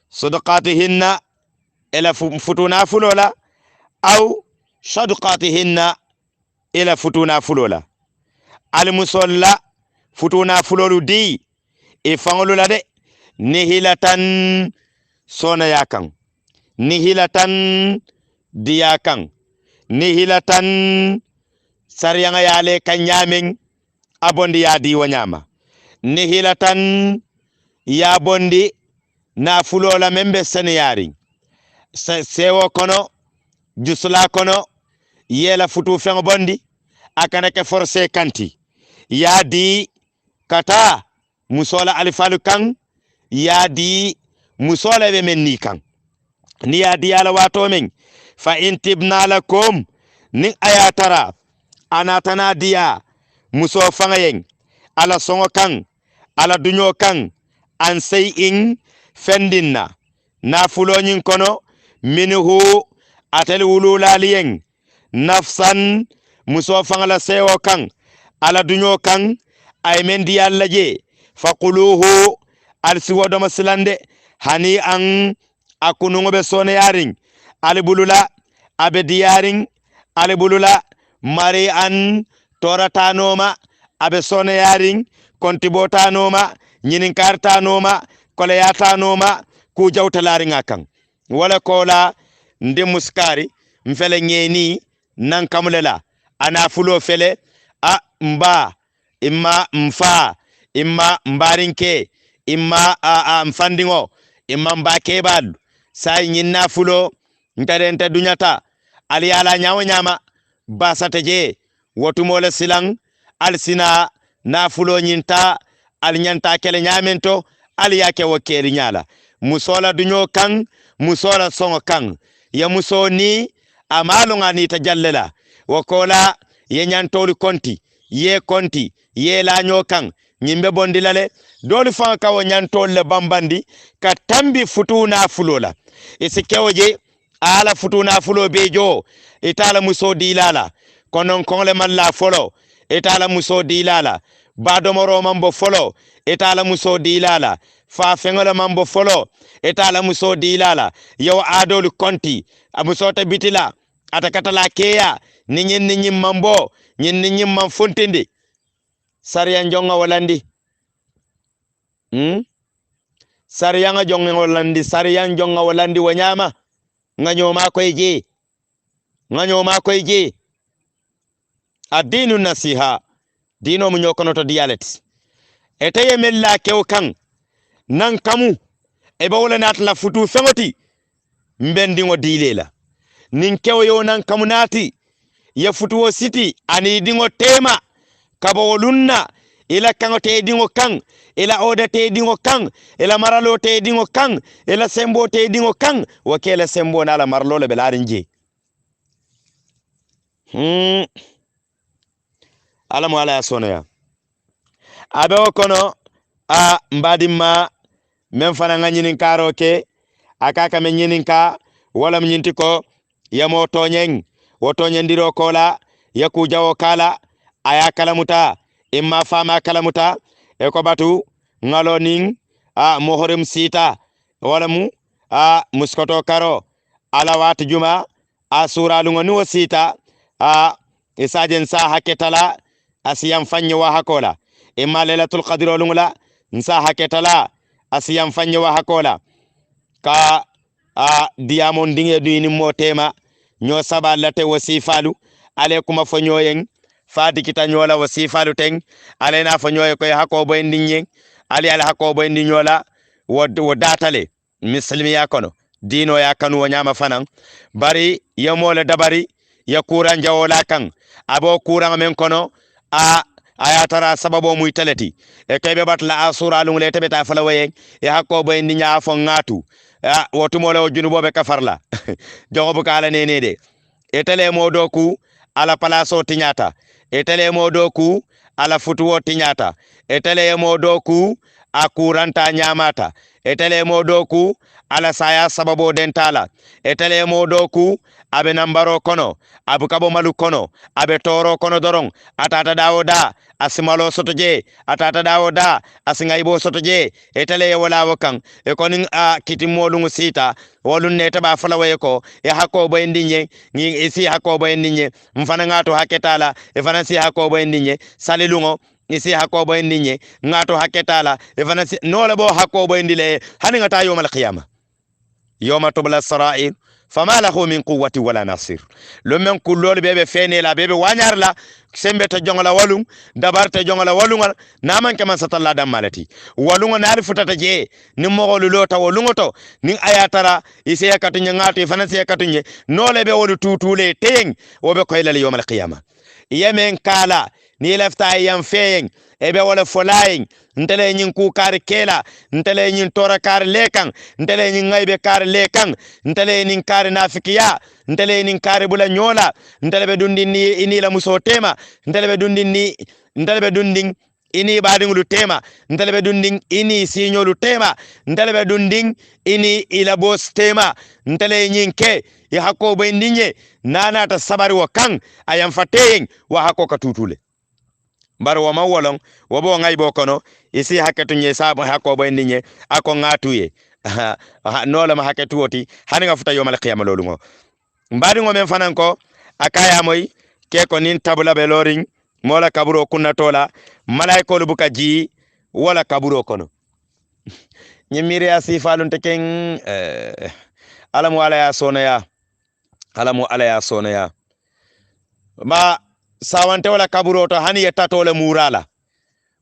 sadaqatihinna ila futuna fulola aw sadaqatihinna ila futuna fulola al musalla futuna fulolu di e fangolula de nihilatan sona yakan nihilatan diyakan nihilatan sariyanga yale kanyamin abondi ya di wanyama nihilatan ya bondi na fulola membe seniyari sewo kono jusula kono yela futu fengo bondi akana ke forcé kanti ya di kata musola alifalu kan ya di musola be men ni kan ni ya di ala wato men fa intibna lakum ni ayatara anatana diya muso fangayen ala songo kan ala dunyo kan an sai in fendinna na fulonyin kono minhu atel wululaliyen nafsan muso fangala sewo kan ala dunyo kan ay men di alla je faquluhu al siwodo maslande hani an akunu be sone yaring al bulula abe diyaring al bulula mari an toratanoma abe sone yaring kontibotanoma nyinin kartanoma koleyatanoma ku jawtalari ngakan wala kola nde muskari mfele nyeni nan kamulela ana fulo fele a mba imma mfa imma mbarinke imma a mfandingo imma mba kebal sai nyinna fulo ntarente dunyata ali ala nyawo nyama basata je wotumole silang alsina na fulo nyinta al nyanta kele nyamento ali yake wokeri nyala musola dunyo kan musola songo kan ya musoni amalo ngani tajallela wakola ye nyantoli konti ye la nyokan nyimbe bondilale doli fanka wo nyantolle bambandi ka tambi futuna fulola isikewoje ala futuna fulo bejo itala muso dilala konon kongle malla folo itala muso dilala badomoro mambo folo itala muso dilala fa fengole mambo folo itala muso dilala yo adol konti amuso tabitila atakatala keya ninyin mambo ninyin mam fontende sariyan jonga walandi sariyan jonga walandi wanyama nganyo mako eje adinu nasiha dino mu nyokono to dialet etaye mella kew kan nan kamu e bawla nat la futu fengoti mbendi ngo dilela nin kew yo nan kamu nati ya futu o siti ani dingo tema kabawolunna ila kango te dingo kan ila oda te dingo kan ila maralo te dingo kan ila sembo te dingo kan wakela sembo na la marlo le belarinje alamu ala sono ya abe okono a mbadimma men fana nganyinin karoke akaka men nyininka wala mnyintiko yamo tonyen wotonyendiro kola yaku jawo kala aya kalamuta imma fama kalamuta e ko batu ngaloning a mohorim sita wala mu a muskoto karo ala wat juma a suralu ngoni wasita a isajen sa haketala asiyam fanya wa hakola imma lailatul qadr lungla nsa haketala asiyam fanya wa hakola ka a diamon dinge duini motema nyo sabalate wasifalu ale kuma fonyoyen fadi kita nyola wasifalu teng ale na fonyoye koy hakobo endinyen ali ala hakobo endinyola wodatale muslimi yakono dino yakanu wanyama fanan bari yamole dabari ya kuran jawola kan abo kuran men kono a ayatara sababo muy talati e kaybe batla asura lungle tebeta falawaye e hakobo endinya fo ngatu wotumole o junubobe kafarla jogo kala nenede etele modoku ala palaso tinyata etele modoku ala futuwo tinyata etele modoku akuranta nyamata etele modoku ala saya sababo dentala etele modoku abe nambaro kono abu kabo malu kono abe toro kono dorong atata dawoda asimalo sotoje atata dawoda asingaibo sotoje etele wala wakan e konin a kitimolungu sita wolun neta ba falawe ko e hakko bo endinye ngi isi hakko bo endinye mfana ngato haketala e fana si hakko bo endinye salilungo isi hakko bo endinye ngato haketala e fana si nola bo hakko bo endile hani ngata yomal qiyamah yawma tubla sarair fama lahu min quwwati wala nasir lumen kullol bebe fene la bebe wanyar la sembe ta jongala walung dabar ta jongala walungal naman ke man satalla dam malati walunga nari futata je ni mogolu lota walungo to ni ayatara ise yakatu nyangati fanasi yakatu nye nole be wolu tutule teng wobe ko ilal yawmal qiyamah yemen kala ni lafta yam feyeng ebe wala folayen ntele nyin ku kar kela ntele nyin tora kar lekan ntele nyin ngaybe kar lekan ntele nyin kar nafikiya ntele nyin kar bula nyola ntele be dundin ni ini la muso tema ntele be dundin ini badingulu tema ntele be dundin ini sinyolu tema ntele be dundin ini ila bos tema ntele nyin ke ya hakko be ndinye nana ta sabari wa kan ayam fateyeng wa hakko ka tutule bar wa mawolon wo bo ngay bo kono isi haketu nye sabu hakko bo ndinye ako ngatuye nola ma haketu woti hani nga futa yomal qiyamah lolu ngo mbadi ngo men fanan ko akaya moy ke ko nin tabula be loring mola kaburo kunna tola malaikolu buka ji wala kaburo kono nyimiri asifalun teken alamu ala ya sona ya ma sawante wala kaburo to hani yettato le murala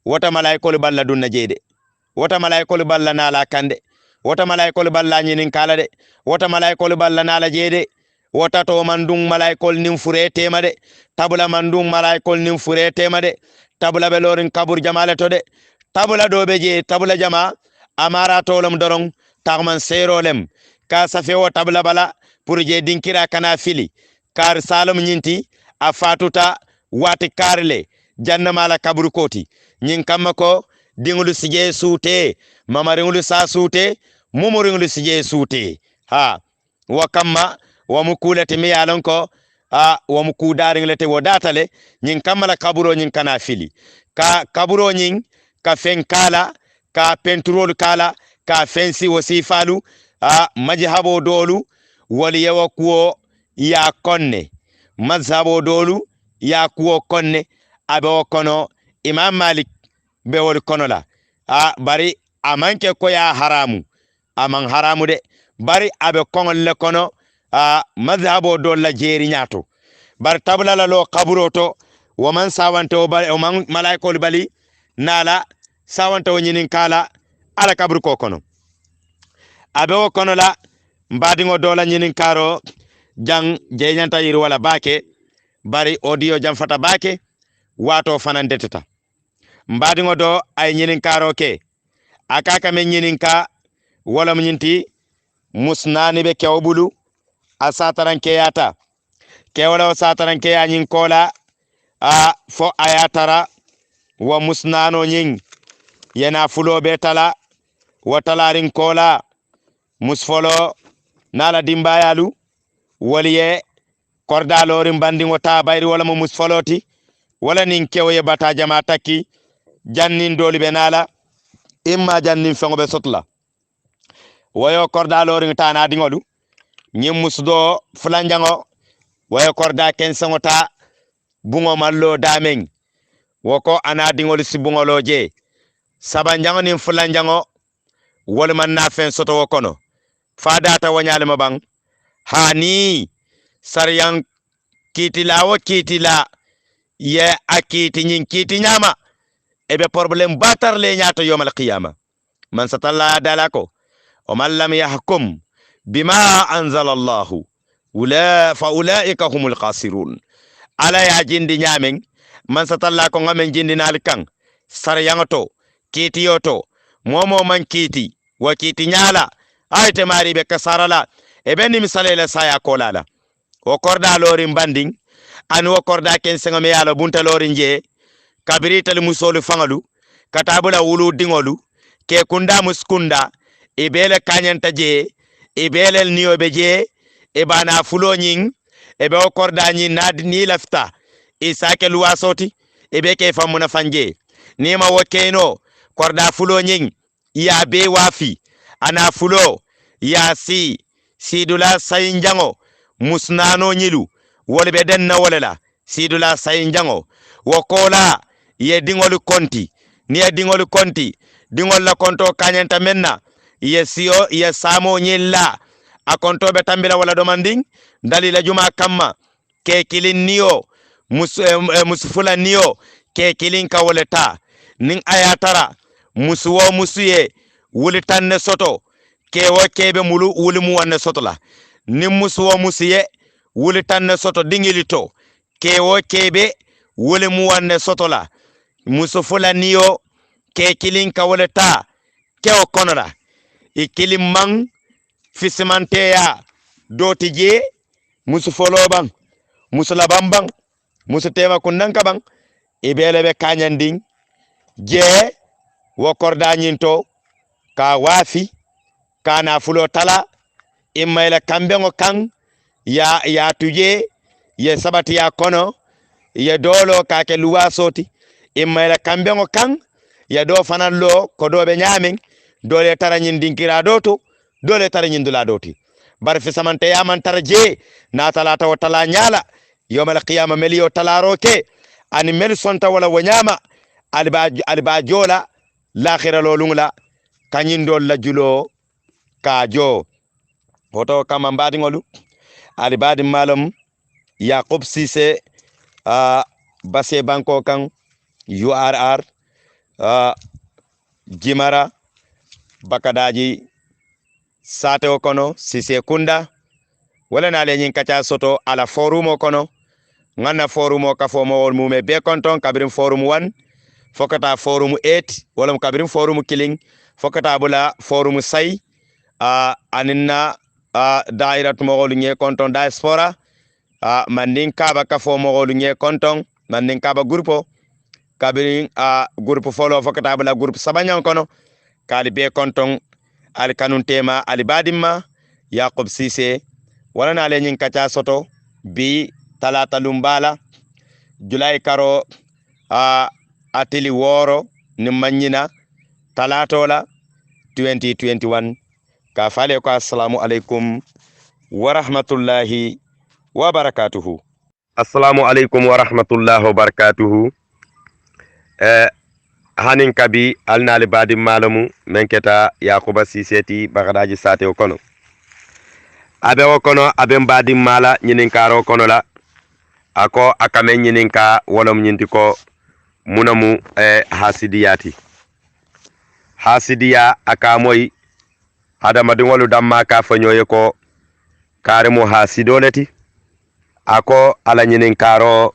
wota malaikolu balla dunna jeede wota malaikolu balla nala kande wota malaikolu balla nyinin kala de wota malaikolu balla nala jeede wota to mandung malaikol nim fure tema de tabula mandung malaikol nim fure tema de tabula be lorin kabur jamale to de tabula do be je tabula jama amara to lam dorong tagman serolem ka safe wo tabula bala pour je dinkira kana fili kar salum nyinti a fatuta wati karle jannamala kaburu koti nyin kamma ko dingulu sije suute mamaringulu sa suute mumuringulu sije suute ha wa kamma wa mukulati mi yalon ko wa mukudaringlete wo datale nyin kamala kaburo nyin kana fili ka kaburo nyin ka fen kala ka penturol kala ka fensi wasifalu majhabo dolu wali yawa kuo ya konne mazhabo dolu ya kuo konne abe o kono imam malik be wol kono la bari amanke ko ya haramu aman haramu de bari abe kongol le kono mazhabo dol la jeri nyato bar tabla la lo kaburo to waman sawante o bari o man malaikol bali nala sawante o nyinin kala ala kabru ko kono abe o kono la mbadingo dola nyinin karo jang jenyanta yir wala bake bari audio jam fata bake wato fanan deteta mbadingo do ay nyinin karo ke akaka men nyinin ka wala mnyinti musnani be kewbulu asataran ke yata ke wala sataran ke yanyin kola fo ayatara wa musnano nyin yana fulo betala watalarin kola musfolo nala dimbayalu waliye kordalorin bandin wata bayri wala mo musfoloti wala nin kewye bata jama takki jannin doli be nala imma jannin fengo be sotla wayo kordalorin tana dingolu nyim musdo fulanjango wayo korda kensengo ta bungo mallo dameng woko ana dingolu si bungolo je sabanjango nin fulanjango wala man na fen soto wokono fadata wanyale mabang hani saryan kitila wo kitila ye akiti nyin kiti nyama ebe problem batar le nyato yomal qiyama man satalla dalako o man lam yahkum bima anzala Allah fa ulaika humul khasirun ala ya jindi nyamen man satalla ko ngamen jindi nalikan saryan to kiti yoto momo man kiti wa kiti nyala ayte mari be kasarala ebe ni misale la saya kolala o korda lorin banding an wo korda ken sengame yalo bunta lorin je kabirital musolu fangalu katabula wulu dingolu ke kunda muskunda ibele kanyanta je e belel niyo be je e bana fulo nyin e be o korda nyin nad ni lafta e sake luwa soti e be ke famuna fanje ni ma wokeno korda fulo nyin ya be wafi ana fulo ya sidula sayinjango musnano nyilu wole be denna wolela sidula sayinjango wokola ye dingol konti ni ye dingol konti dingol la konto kanyenta menna ye sio ye samo nyilla a konto be tambila wala domanding dalila juma kamma ke kilin niyo musfula niyo ke kilin ka woleta nin ayatara musuwo musuye wuli tanne soto ke wo kebe mulu wuli mu wanne soto la nin musuwo musiye wuli tanne soto dingilito ke wo kebe wuli mu wanne soto la musufula niyo ke kilin ka woleta ke o konola i kilim mang fisimanteya doti je musu folo bang musu labam bang musu tema kundanka bang e belebe kanyanding je wo korda nyinto ka wafi kana fulo tala immayla kambengo kan ya tuje ye sabati ya kono ye dolo kake luwa soti immayla kambengo kan ya do fanallo ko dobe nyamen dole tara nyin dinkira doto dole tara nyin dula doti bar fi samante ya man tara je na talata wa tala nyala yawmal qiyamah meliyo talaro ke ani mel sonta wala wanyama alba jola l'akhira lolungla kanyin dol la julo ka jo hoto kama mbadi ngolu alibadi malam Yaqub Cissé base banko kan URR Jimara bakadaji sate o kono Cissé Kunda wala na le nyin kacha soto ala forum o kono ngana forum o ka fomo wol mume be konton kabirin forum 1 fokata forum 8 wala kabirin forum killing fokata bula forum say aninna dairat mo wol nge konton diaspora mandin kaba ka fomo wol nge konton mandin kaba grupo kabirin grupo follow fokata bula grupo sabanyan kono kali be konton al kanun tema ali badimma Yaqub Cissé wala na le nyin kacha soto bi talata lumbala julai karo atili woro ni manyina talatola 2021 ka fale ko assalamu alaikum wa rahmatullahi wa barakatuhu. Assalamu alaikum wa rahmatullahi wa barakatuhu. Hanin kabi alnali badi malamu menketa Yaquba Cissé ti bagadaji sate o kono abe o kono abe badi mala nyinin karo kono la ako akame nyinin ka wolom nyinti ko munamu hasidiyati hasidiya aka moy hada madingolu damma ka fanyoye ko karemu hasidoleti ako ala nyinin karo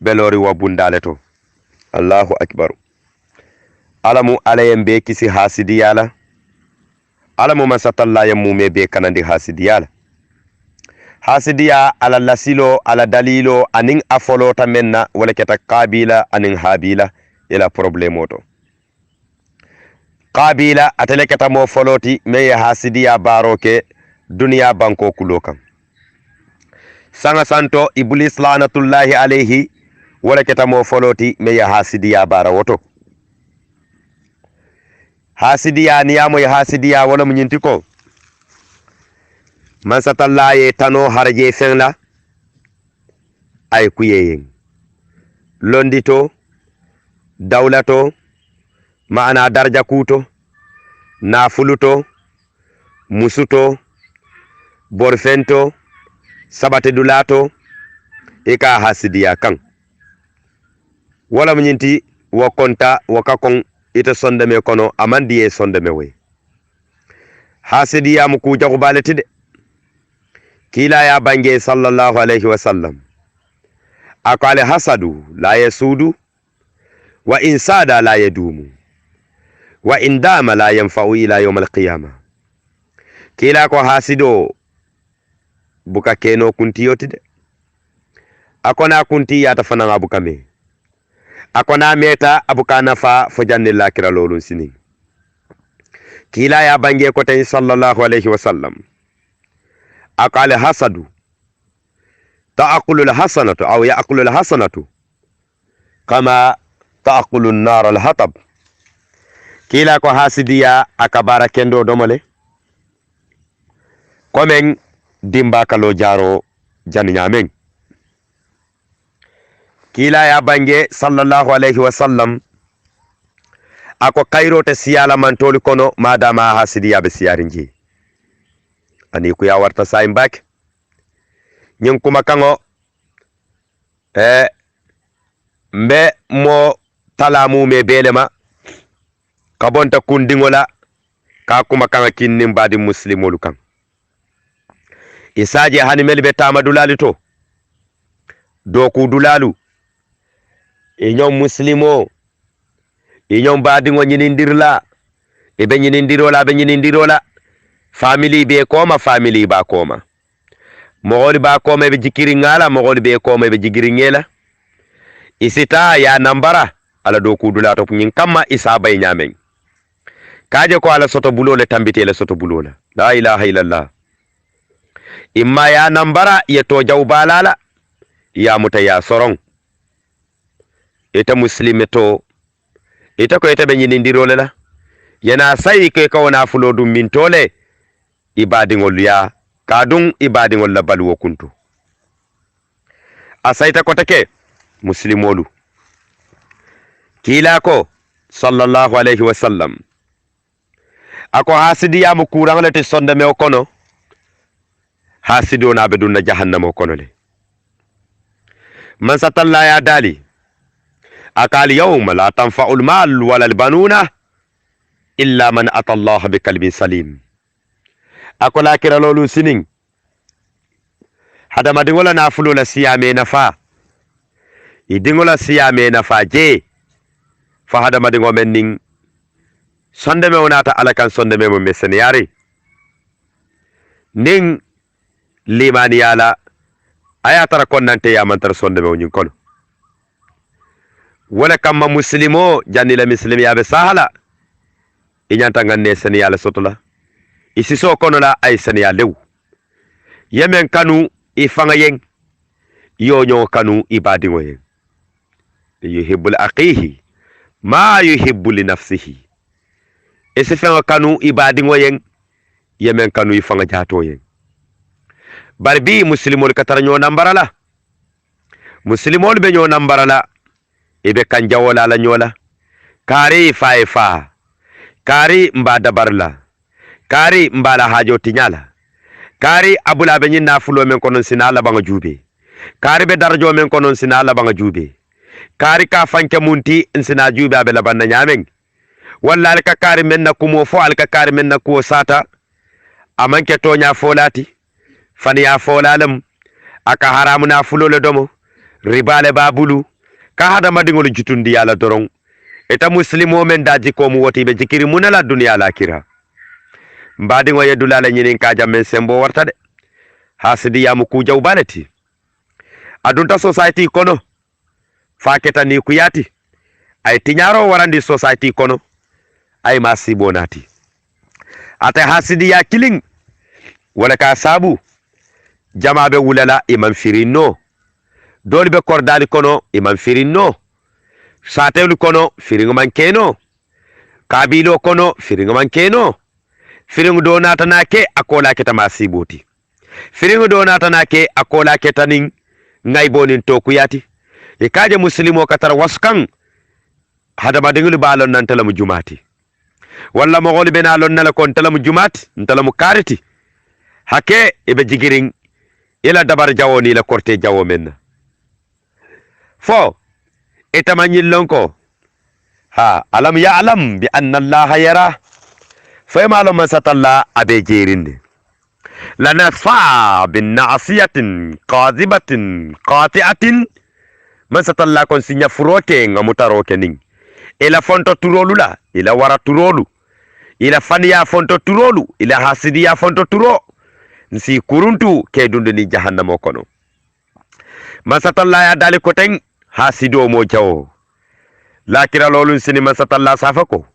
belori wa bundale to Allahu akbar. Alamu alayem be kisi hasidiyala alamu masatalla yemu me be kanandi hasidiyala hasidiya ala lasilo ala dalilo anin afolo tamenna wala keta qabila anin habila ila problemo to qabila atele keta mo foloti me hasidiya baroke dunya banko kulokan sanga santo iblis lanatullahi alayhi wala keta mo foloti me hasidiya barawoto hasidiya niyamo ya hasidiya wala munyinti ko man satalla ye tano harje fenla ay kuyeyen londito dawlato maana darja kuto nafuluto musuto borfento sabate dulato eka hasidiya kan wala munyinti wakonta wakakon ita sondeme kono amandi e sondeme we hasidiya mu ku jagu baletide kila ya bange sallallahu alaihi wasallam akale hasadu la yasudu wa insada la yadumu wa indama la yanfa'u ila yawm alqiyama kila ko hasido buka keno kuntiyotide akona kunti ya tafana abukame akona meta abuka nafa fo janne lakira lolun sini kila ya bange ko tay sallallahu alaihi wasallam akale hasadu taakulu lhasanatu aw yaakulu lhasanatu kama taakulu nnara lhatab. kila ko hasidiya akabara kendo domole komen dimba kalo jaro jan nyamen. kila ya bange sallallahu alaihi wasallam ako kayrote siyala mantoli kono madama hasidiya be siyarinji ani ku ya warta say mbak nyin kuma kango mbe mo talamu me belema kabonta kundingola ka kuma kanga kinnin badi muslimolu kan isaje hani melbe tamadulali to doku dulalu inyom muslimo inyom badi ngo nyinindirla be nyinindirola family be koma family ba koma mogoli ba koma be jikiri ngala mogoli be koma be jigiri ngela isita ya nambara ala doku dulato nyin kamma isa bay nyamen kaje ko ala soto bulole tambite la soto bulola la ilaha illallah imma ya nambara ya to jawbalala ya muta ya sorong ita muslime to ita ko ita be nyinindirole la yana sai ke ko na fulo dum min tole ibadingol ya kadun ibadingol la balwo kuntu asaita ko take muslimolu kila ko sallallahu alaihi wasallam ako hasidiya mu kuranglete sonde me okono hasido na be dunna jahannama okono le man satalla ya dali akal yawma la tanfa'u al-mal wala al-banuna illa man ata Allah bi qalbin salim. ako la kira lolu sinin hada madingola na fulo la siyame nafa idingola siyame nafa je fa hada madingo menning sonde me wonata alakan sonde me mo mesene yari ning limani yala ayatara konnante ya mantar sonde me wonyin kono wala kamma muslimo janni la muslim ya be sahala inyanta nganne sene yala sotola isiso kono la ay sene ya lew yemen kanu ifanga yeng yonyo kanu ibadi ngoyen yuhibbul aqihi ma yuhibbu li nafsihi ese fenga kanu ibadi ngoyen yemen kanu ifanga jato yen barbi muslimol katara nyo nambarala muslimol be nyo nambarala ibe kanjawola la nyola kari fa kari mbada barla kari mbala hajo tinyala kari abula be nyina fulo men konon sinala banga jube kari be darjo men konon sinala banga jube kari ka fanke munti insina jube abe labanna nyamen walla alka kari menna kumo fo alka kari menna kuwo sata amanke tonya folati fani ya folalam aka haramuna fulole domo ribale babulu ka hada madingol jutundi yala dorong eta muslimo men daji ko mu woti be jikiri munala dunya lakira mbadi ngo yedulala nyinin ka jamen sembo warta de hasidi yamu ku jawbalati adunta society kono faketa ni kuyati ay tinyaro warandi society kono ay masibonati ate hasidi ya killing wala ka sabu jamabe wulala imam firino dolbe kordali kono imam firino satelu kono firingo mankeno kabilo kono firingo mankeno firingo donata nake akola keta masiboti firingo donata nake akola ketanin ngaybonin tokuyati e kaje muslimo katara waskan hada madingul balon nan talamu jumati walla mo gol bena lon nala kon talamu jumati talamu kariti hake ibe jigirin ila dabar jawoni la korte jawo men fo etamanyin lonko ha alam ya'lam bi anna Allah yara fa ma lam satalla abe jerinde lanasfa bin na'siyatin qadibatin qati'atin man satalla kon sinya furoke ngamutaroke ning ila fonto turolu la ila wara turolu ila faniya fonto turolu ila hasidiya fonto turo nsi kuruntu ke dundani jahannamo kono masatalla ya dali koten hasido mo jawo lakira lolun sini masatalla safako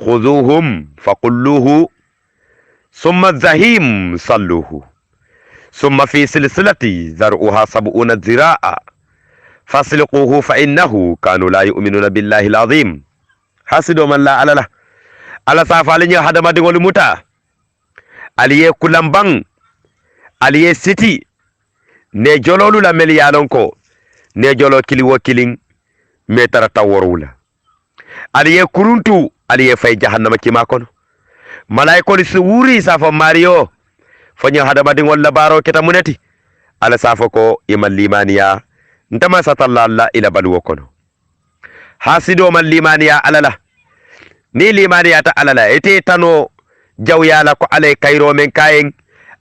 khuduhum faqulluhu summa zahim salluhu summa fi silsilati zar'uha sab'una zira'a fasliquhu fa innahu kanu la yu'minuna billahi alazim. hasido man la alala ala safali nyi hadama dingol muta aliye kulambang aliye siti ne jololu la mel yalon ko ne jolo kili wakilin me tarata worula aliye kuruntu aliye fay jahannama kima kono malaiko li suwuri safa mario fanyo hadama dingol la baro keta muneti ala safa ko imal limaniya ntama satalla ila balwo kono hasido man limaniya alala ni limaniya ta alala ite tano jawyala ko alay kayro men kayen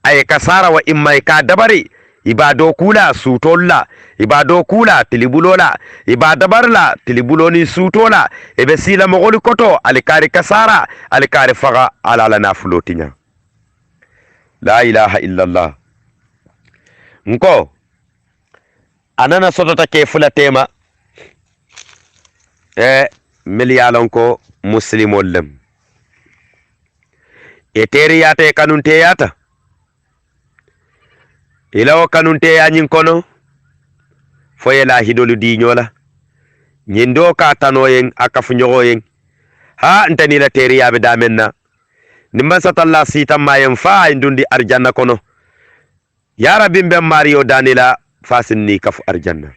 ay kasara wa imma ka dabari ibado kula sutolla ibado kula tilibulola ibadabarla tilibuloni sutola ebe sila mogoli koto alikari kasara alikari faga ala nafulotinya. La ilaha illallah. Nko anana sotota ke fula tema miliyalon ko muslimol lem eteri yata kanunte yata ilawo kanunte ya nyin kono foye la hidolu di nyola nyindo ka tanoyen akafu nyogoyen ha ntani la teri yabe damenna nimban satalla sita mayen fa indundi arjanna kono ya rabbi be mario danila fasinni kafu arjanna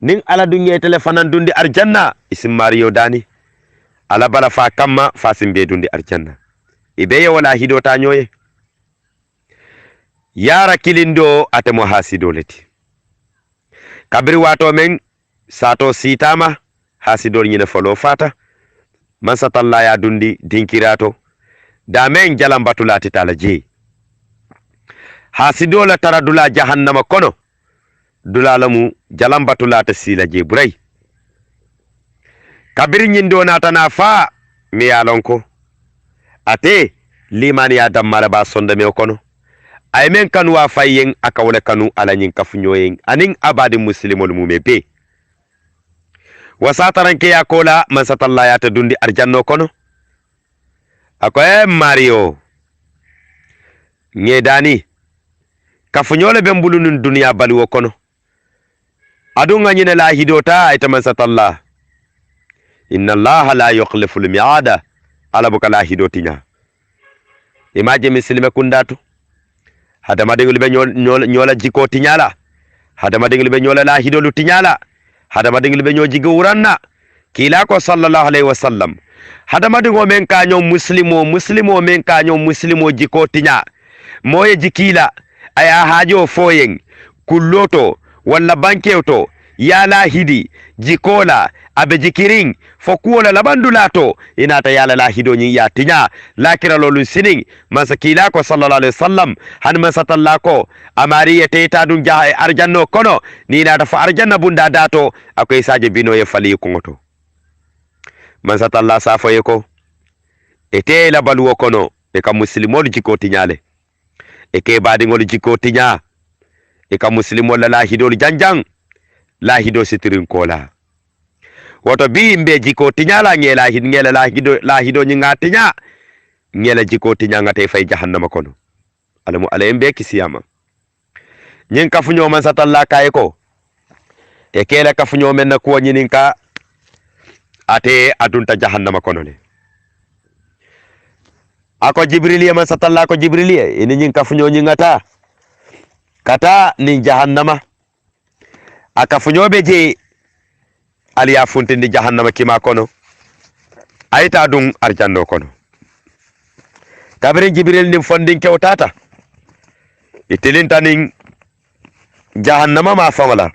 nin ala dunye telefonan dundi arjanna isim mario dani ala bala fa kamma fasin be dundi arjanna ibe wala hido ta nyoye yara kilindo atemo hasido leti kabri wato men sato sitama hasido nyine folo fata man satalla ya dundi dinkirato da men jalam batulati talaji hasido la taradula jahannama kono dulalamu jalam batulata sila je buray kabri nyindo natana fa mi yalonko ate limani ya dammala ba sonda me kono ay men kanu wa fayen akawle kanu ala nyin kafunyoyen anin abadi muslimul mumebe wasataran ke yakola man satalla ya ta dundi arjanno kono akoy mario ngedani kafunyole be mbulunun dunya balwo kono adunga nyine la hidota ay ta man satalla inna allaha la yukhlifu al-mi'ada ala bukala hidotinya imaje muslime kundatu hadama dengul be nyola jiko tinyala hadama dengul be nyola la hidolu tinyala hadama dengul be nyoji gowranna kila ko sallallahu alaihi wasallam hadama dengo men kanyo muslimo men kanyo muslimo jiko tinya moye jikila aya hajo foyen kulloto walla bankewto yala hidi jikola abe jikiring fokuola labandulato inata yala la hido nyi ya tinya lakira lolu sining masakila ko sallallahu alaihi wasallam han masatalla ko amariya teta dun jaha arjanno kono ni na fa arjanna bunda dato akoy saje bino ye fali ko ngoto masatalla safo ye ko ete la balwo kono e ka muslimol jiko tinyale e ke badi ngol jiko tinya e ka muslimol la hidol janjang la hido sitirin kola woto bi mbe jiko tinyala ngela la hido nyinga tinya ngela jiko tinya ngate fay jahannama kono alamu alayembe kisiyama nyin kafunyo man satalla kay ko e kele kafunyo men na ko nyininka ate adunta jahannama kono le ako jibriliya man satalla ko jibriliya ini nyin kafunyo nyingata kata ni jahannama akafunyobe je aliya funtindi jahannama kima kono ayta dun arjanno kono kabrin jibril nim fondin kewtata itilintanin jahannama ma famala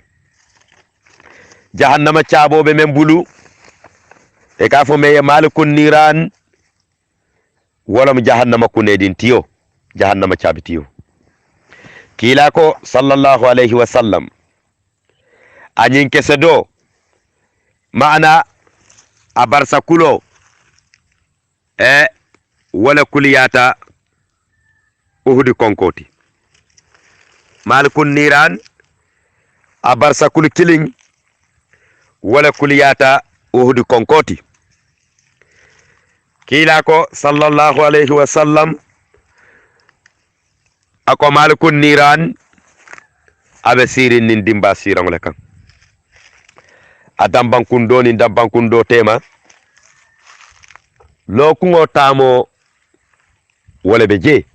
jahannama chabobe men bulu e ka fo meye malikun niran wala mu jahannama kunedin tiyo jahannama chabitiyo kila ko sallallahu alaihi wasallam anyin kesedo maana abarsa kulo wala kuliyata uhudi konkoti malikun niran abarsa kul kiling wala kuliyata uhudi konkoti kila ko sallallahu alaihi wasallam ako malikun niran abe sirin nin dimba sirangole kan adamban kundo ni damban kundo tema lokungo tamo wala be je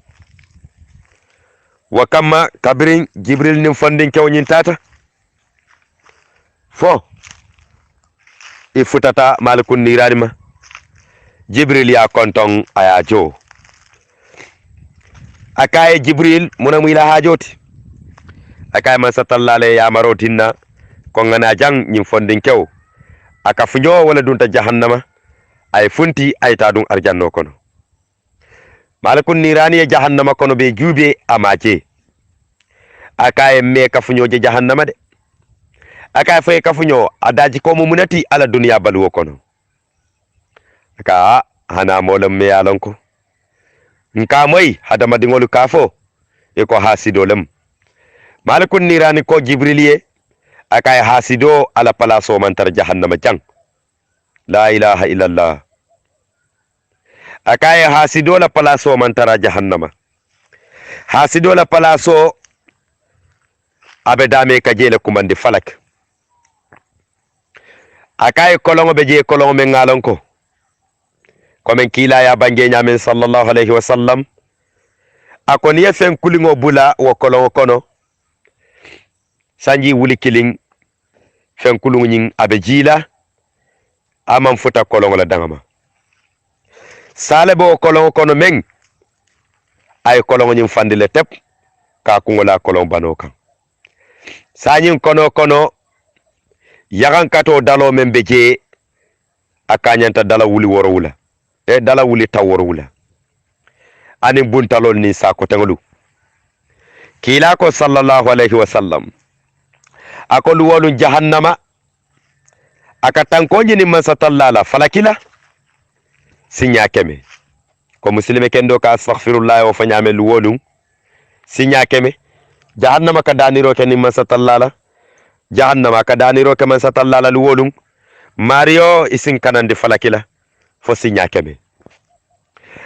wakamma kabrin jibril nin fondin kewnin tata fo ifutata malikun nirani ma jibril ya konton aya jo akaye jibril muna muila hajoti akaye man satallale ya marotinna ko ngana jang nyim fondin kew aka funyo wala dunta jahannama ay funti ay ta dun arjanno kono malikun nirani ya jahannama kono be jube amaje akaye me ka funyo je jahannama de akaye fay ka funyo adaji ko munati ala duniya balwo kono aka hana molam me yalonko nka moy hadama dingolu kafo e ko hasidolem malikun nirani ko jibriliye akay hasido ala palaso mantar jahannama jang la ilaha illallah akay hasido la palaso mantara jahannama hasido la palaso abedame kajele kumandi falak akay kolongo beje kolongo men ngalonko komen kila ya bange nyamen sallallahu alaihi wasallam akoni yefen kulingo bula wo kolongo kono sanji wuli kiling fen kulungu nyin abejila amam futa kolongo la dangama salebo kolongo kono men ay kolongo nyin fandile tep ka kungola kolongo banokan sanyin kono yagan kato dalo men beje akanyanta dala wuli woro wula e dala wuli taworo wula ani buntalol ni sako tengolu kila ko sallallahu alaihi wasallam akolu wolu jahannama akatankonji ni masatallala falakila sinya keme ko muslime kendo ka astaghfirullah wa fanyame luwolu sinya keme jahannama ka daniro ke ni masatallala jahannama ka daniro ke masatallala luwolu mario isin kanande falakila fo sinya keme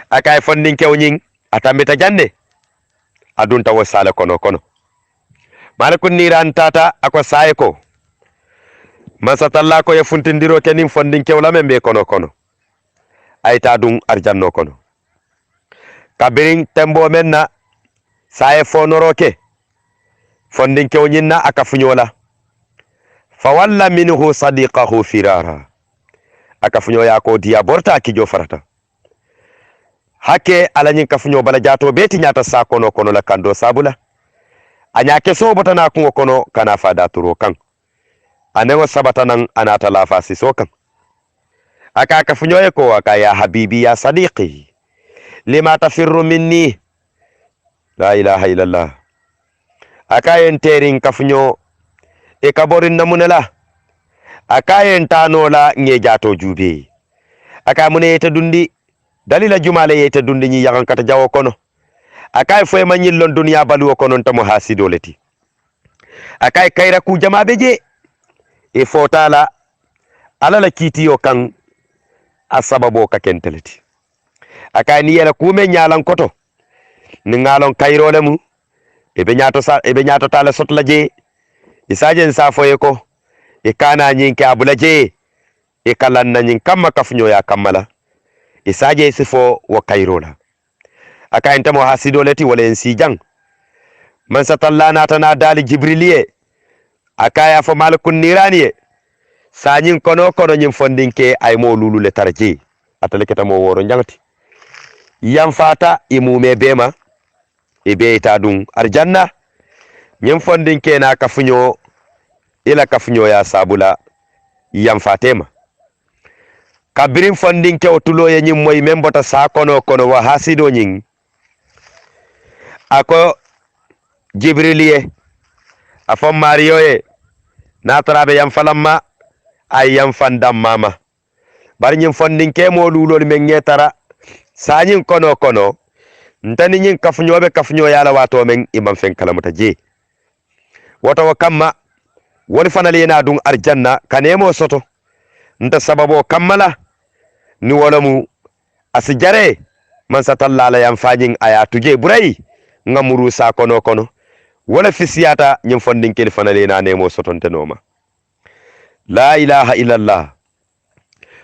akay fondin kewnyin atambita janne adunta wasala kono malikun niran tata ako saye ko masatalla ko ye funtindiro kenin fondin kewla membe kono ay ta dun arjanno kono kabirin tembo menna saye fonoroke fondin kewnyin aka funyola fawalla minhu sadiqahu firara aka funyoya ko diya borta kijo farata hake alanyin ka funyo bala jato beti nyata sa kono la kando sabula anya keso botana kungo kono kana fada turo kan anewo sabata nan anata lafa siso kan aka ka funyoye ko aka ya habibi ya sadiqi lima tafirru minni la ilaha illallah aka enterin ka funyo e kaborin namunala aka entano la nge jato jube aka mune yeta dundi dalila jumale yeta dundi nyi yagan kata jawo kono akay foy ma nyillon duniya balu ko non tamo hasidoleti akay kayra ku jama beje e fotala alala kitiyo kan asababo ka kenteleti akay ni yela ku me nyalan koto ni ngalon kayrole mu e be nyaato tala sotla je isajen sa foye ko e kana nyinke abula je e kalan na nyin kamma kafnyo ya kamala isaje sifo wa kayrola aka enta mo hasidoleti wala en sijang man satallana tana dali jibriliye aka ya fo malikun niraniye sanyin kono nyim fondinke ay mo lulule tarji ataleketa mo woro njangti yam fata imume bema e beita dun arjanna nyim fondinke na kafunyo ila kafunyo ya sabula yam fatema kabirin fondinke otulo ye nyim moy membota sa kono wa hasido nyin ako jibriliye afon mario ye natarabe yam falamma ay yam fandam mama bar nyim fondinke mo lulol men ngetara sanyin kono ntani nyin kafnyo yala wato men imam fen kalamuta je woto wakamma woni fanali na dun arjanna kanemo soto nta sababo kammala ni wolamu asijare man satallala yam fanyin aya tuje burai ngamuru sa kono wala fisiyata nyim fondin kel fanale na nemo sotonte noma la ilaha illallah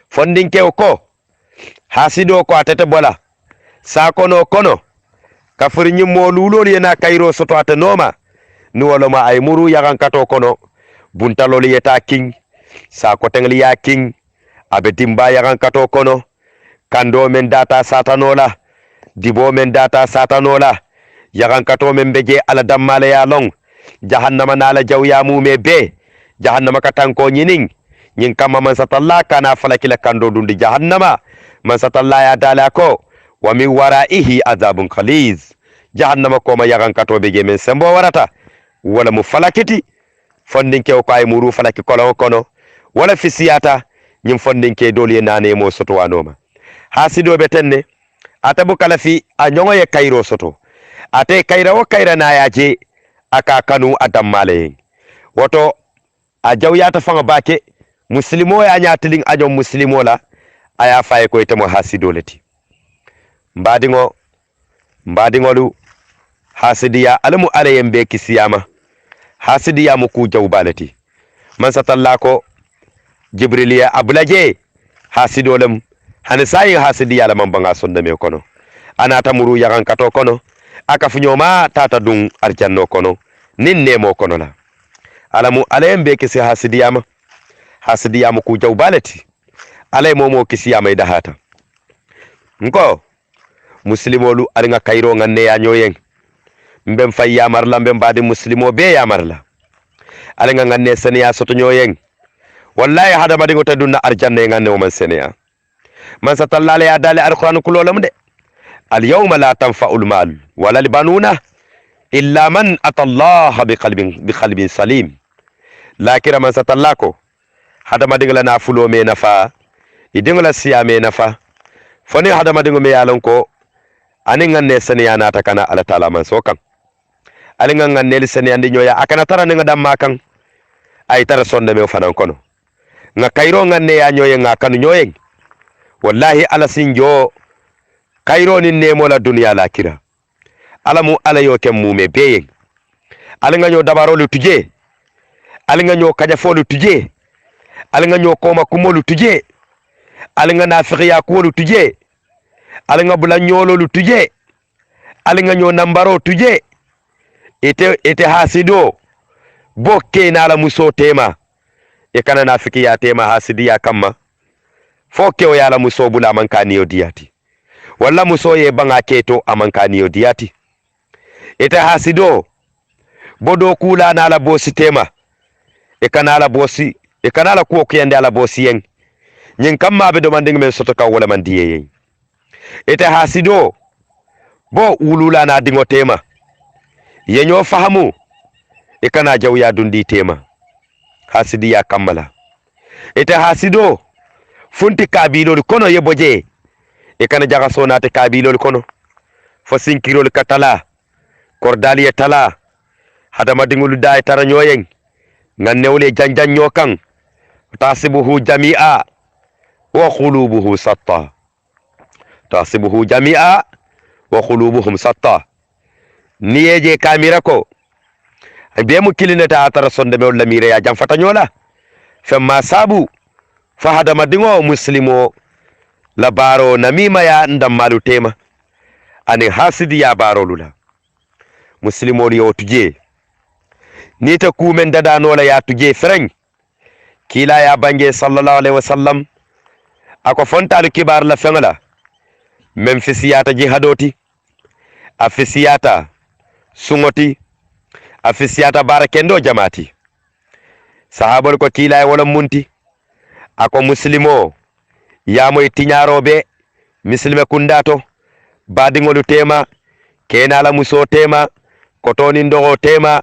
fondin ke ko hasido ko atete bola sa kono kafir nyim mo lulol yena kayro soto ata noma ni wala ma ay muru yagan kato kono buntalol yeta king sa ko tengli ya king abe dimba yagan kato kono kando men data satanola dibo men data satanola yagan kato men beje ala dammale ya long jahannama nala jaw ya mume be jahannama katanko nyining nyin kama man satalla kana falakila kando dundi jahannama man satalla ya dala ko wa min waraihi azabun khaliz jahannama ko ma yagan kato beje men sembo warata wala mu falakiti fondinke ko ay muru falaki kono wala fisiyata nyim fondinke doli nane mo soto wanoma hasido betenne atabu kalafi a nyongoye kairo soto ate kaira na yaje aka kanu adammale woto a jawyata fanga bake muslimo ya nyatiling ajo muslimo la aya faye ko itemo hasido leti mbadingolu hasidiya alamu alayem be kisiyama hasidiya mu ku jawbalati man satallako jibriliya abulaje hasidolem hani sayi hasidiya la man banga sonda me kono anata muru yagan kato kono aka funyoma tata dun arjanno kono nin nemo kono la alamu alayem be kisi hasidiya mu ku jawbalati alay momo kisiyama idahata nko muslimolu aringa kairo nganne ya nyoyen mbem fay yamarla mbem badi muslimo be yamarla alinga nganne seniya soto nyoyen wallahi hada madi ngota dunna arjanna nganne o man seniya man satallale ya dale alquran kulolam de al yawma la tanfa'ul mal wala libanuna illa man atallaha biqalbin salim lakira man satallako hada madi ngala na fulo me nafa idingala siya me nafa foni hada madi ngome yalonko anin nganne seniya nata kana ala taala man sokan alinga nganne seniya ndi nyoya akana tara nga damma kan ay tara sonde me fanan kono nga kairo nganne ya nyoye nga kanu nyoye wallahi ala sinjo kairo ni nemo la dunya la kira alamu ala yo kem mume beye alinga nyo dabaro lu tuje alinga nyo kajafo lu tuje alinga nyo koma kumo lu tuje alinga nafiqiya ko lu tuje alinga bula nyolo lu tuje alinga nyo nambaro tuje ite hasido bokke na la muso tema e kana nafiki ya tema hasidiya kamma fokke o yala muso bula mankaniyo diyati walla muso ye banga keto amankaniyo diyati ite hasido bodo kula na la bosi tema e kana la bosi e kana la ko kiyande ala bosi yen nyin kamma be do manding men soto ka wala man diye yen ite hasido bo ulula na dingo tema yenyo fahamu e kana jawya dundi tema hasidiya kammala ite hasido funti kabilol kono yeboje e kana jaga sonate kabilol kono fo sinkirol katala kordaliye tala hadama dingulu day tara nyoyen ngannewle janjanyo kan tasibuhu jami'a wa qulubuhu satta tasibuhu jami'a wa qulubuhum satta niyeje kamira ko be mu kilinata atara sonde be lamire ya jam fatanyola femma sabu fa hada madingo muslimo la baro namima ya ndammalu tema ani hasidi ya baro lula muslimo li o tuje ni ta kumen dada nola ya tuje freng kila ya bange sallallahu alaihi wasallam ako fontalu kibar la fengala mem fisiyata jihadoti afisiyata sungoti afisiyata barakendo jamati sahabol ko kila wala munti ako muslimo ya moy tiñarobe muslime kundato badingolu tema kenala muso tema kotoni ndogo tema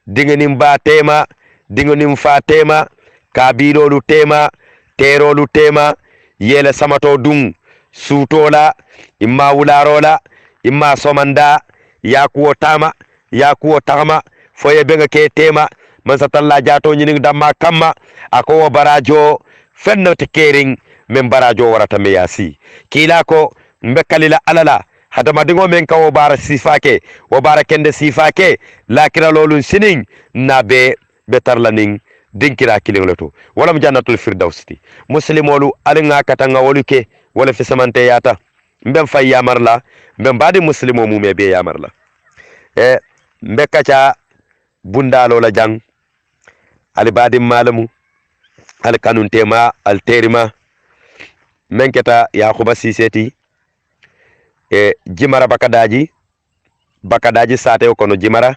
dingenim ba tema dingenim fa tema kabilolu tema terolu tema yele samato dun sutola imma wularola imma somanda yakuwo tama yakuwo tama foye benga ke tema man satalla jato nyini damma kamma ako barajo fenno te kering men barajo warata meyasi kila ko mbekalila alala hadamadiŋo men ka wo baara sifa ke wo baara kende sifa ke lakira lolun sinin na be tarla nin dinkira kiliŋo le to walam jannatul firdaus ti muslimolu aliŋa katanga wolu ke wala fisamante yata mben fay yamar la mben badi muslimo mume be yamar la mbe kaca bundalo la jang ali badi malamu al kanuntema al terima men keta yakuba siseti jimara bakadaji sate kono jimara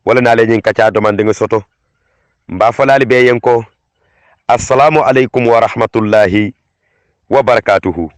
wala na le nyin kaca domande soto mba folali be yenko assalamu alaikum wa rahmatullahi wa barakatuhu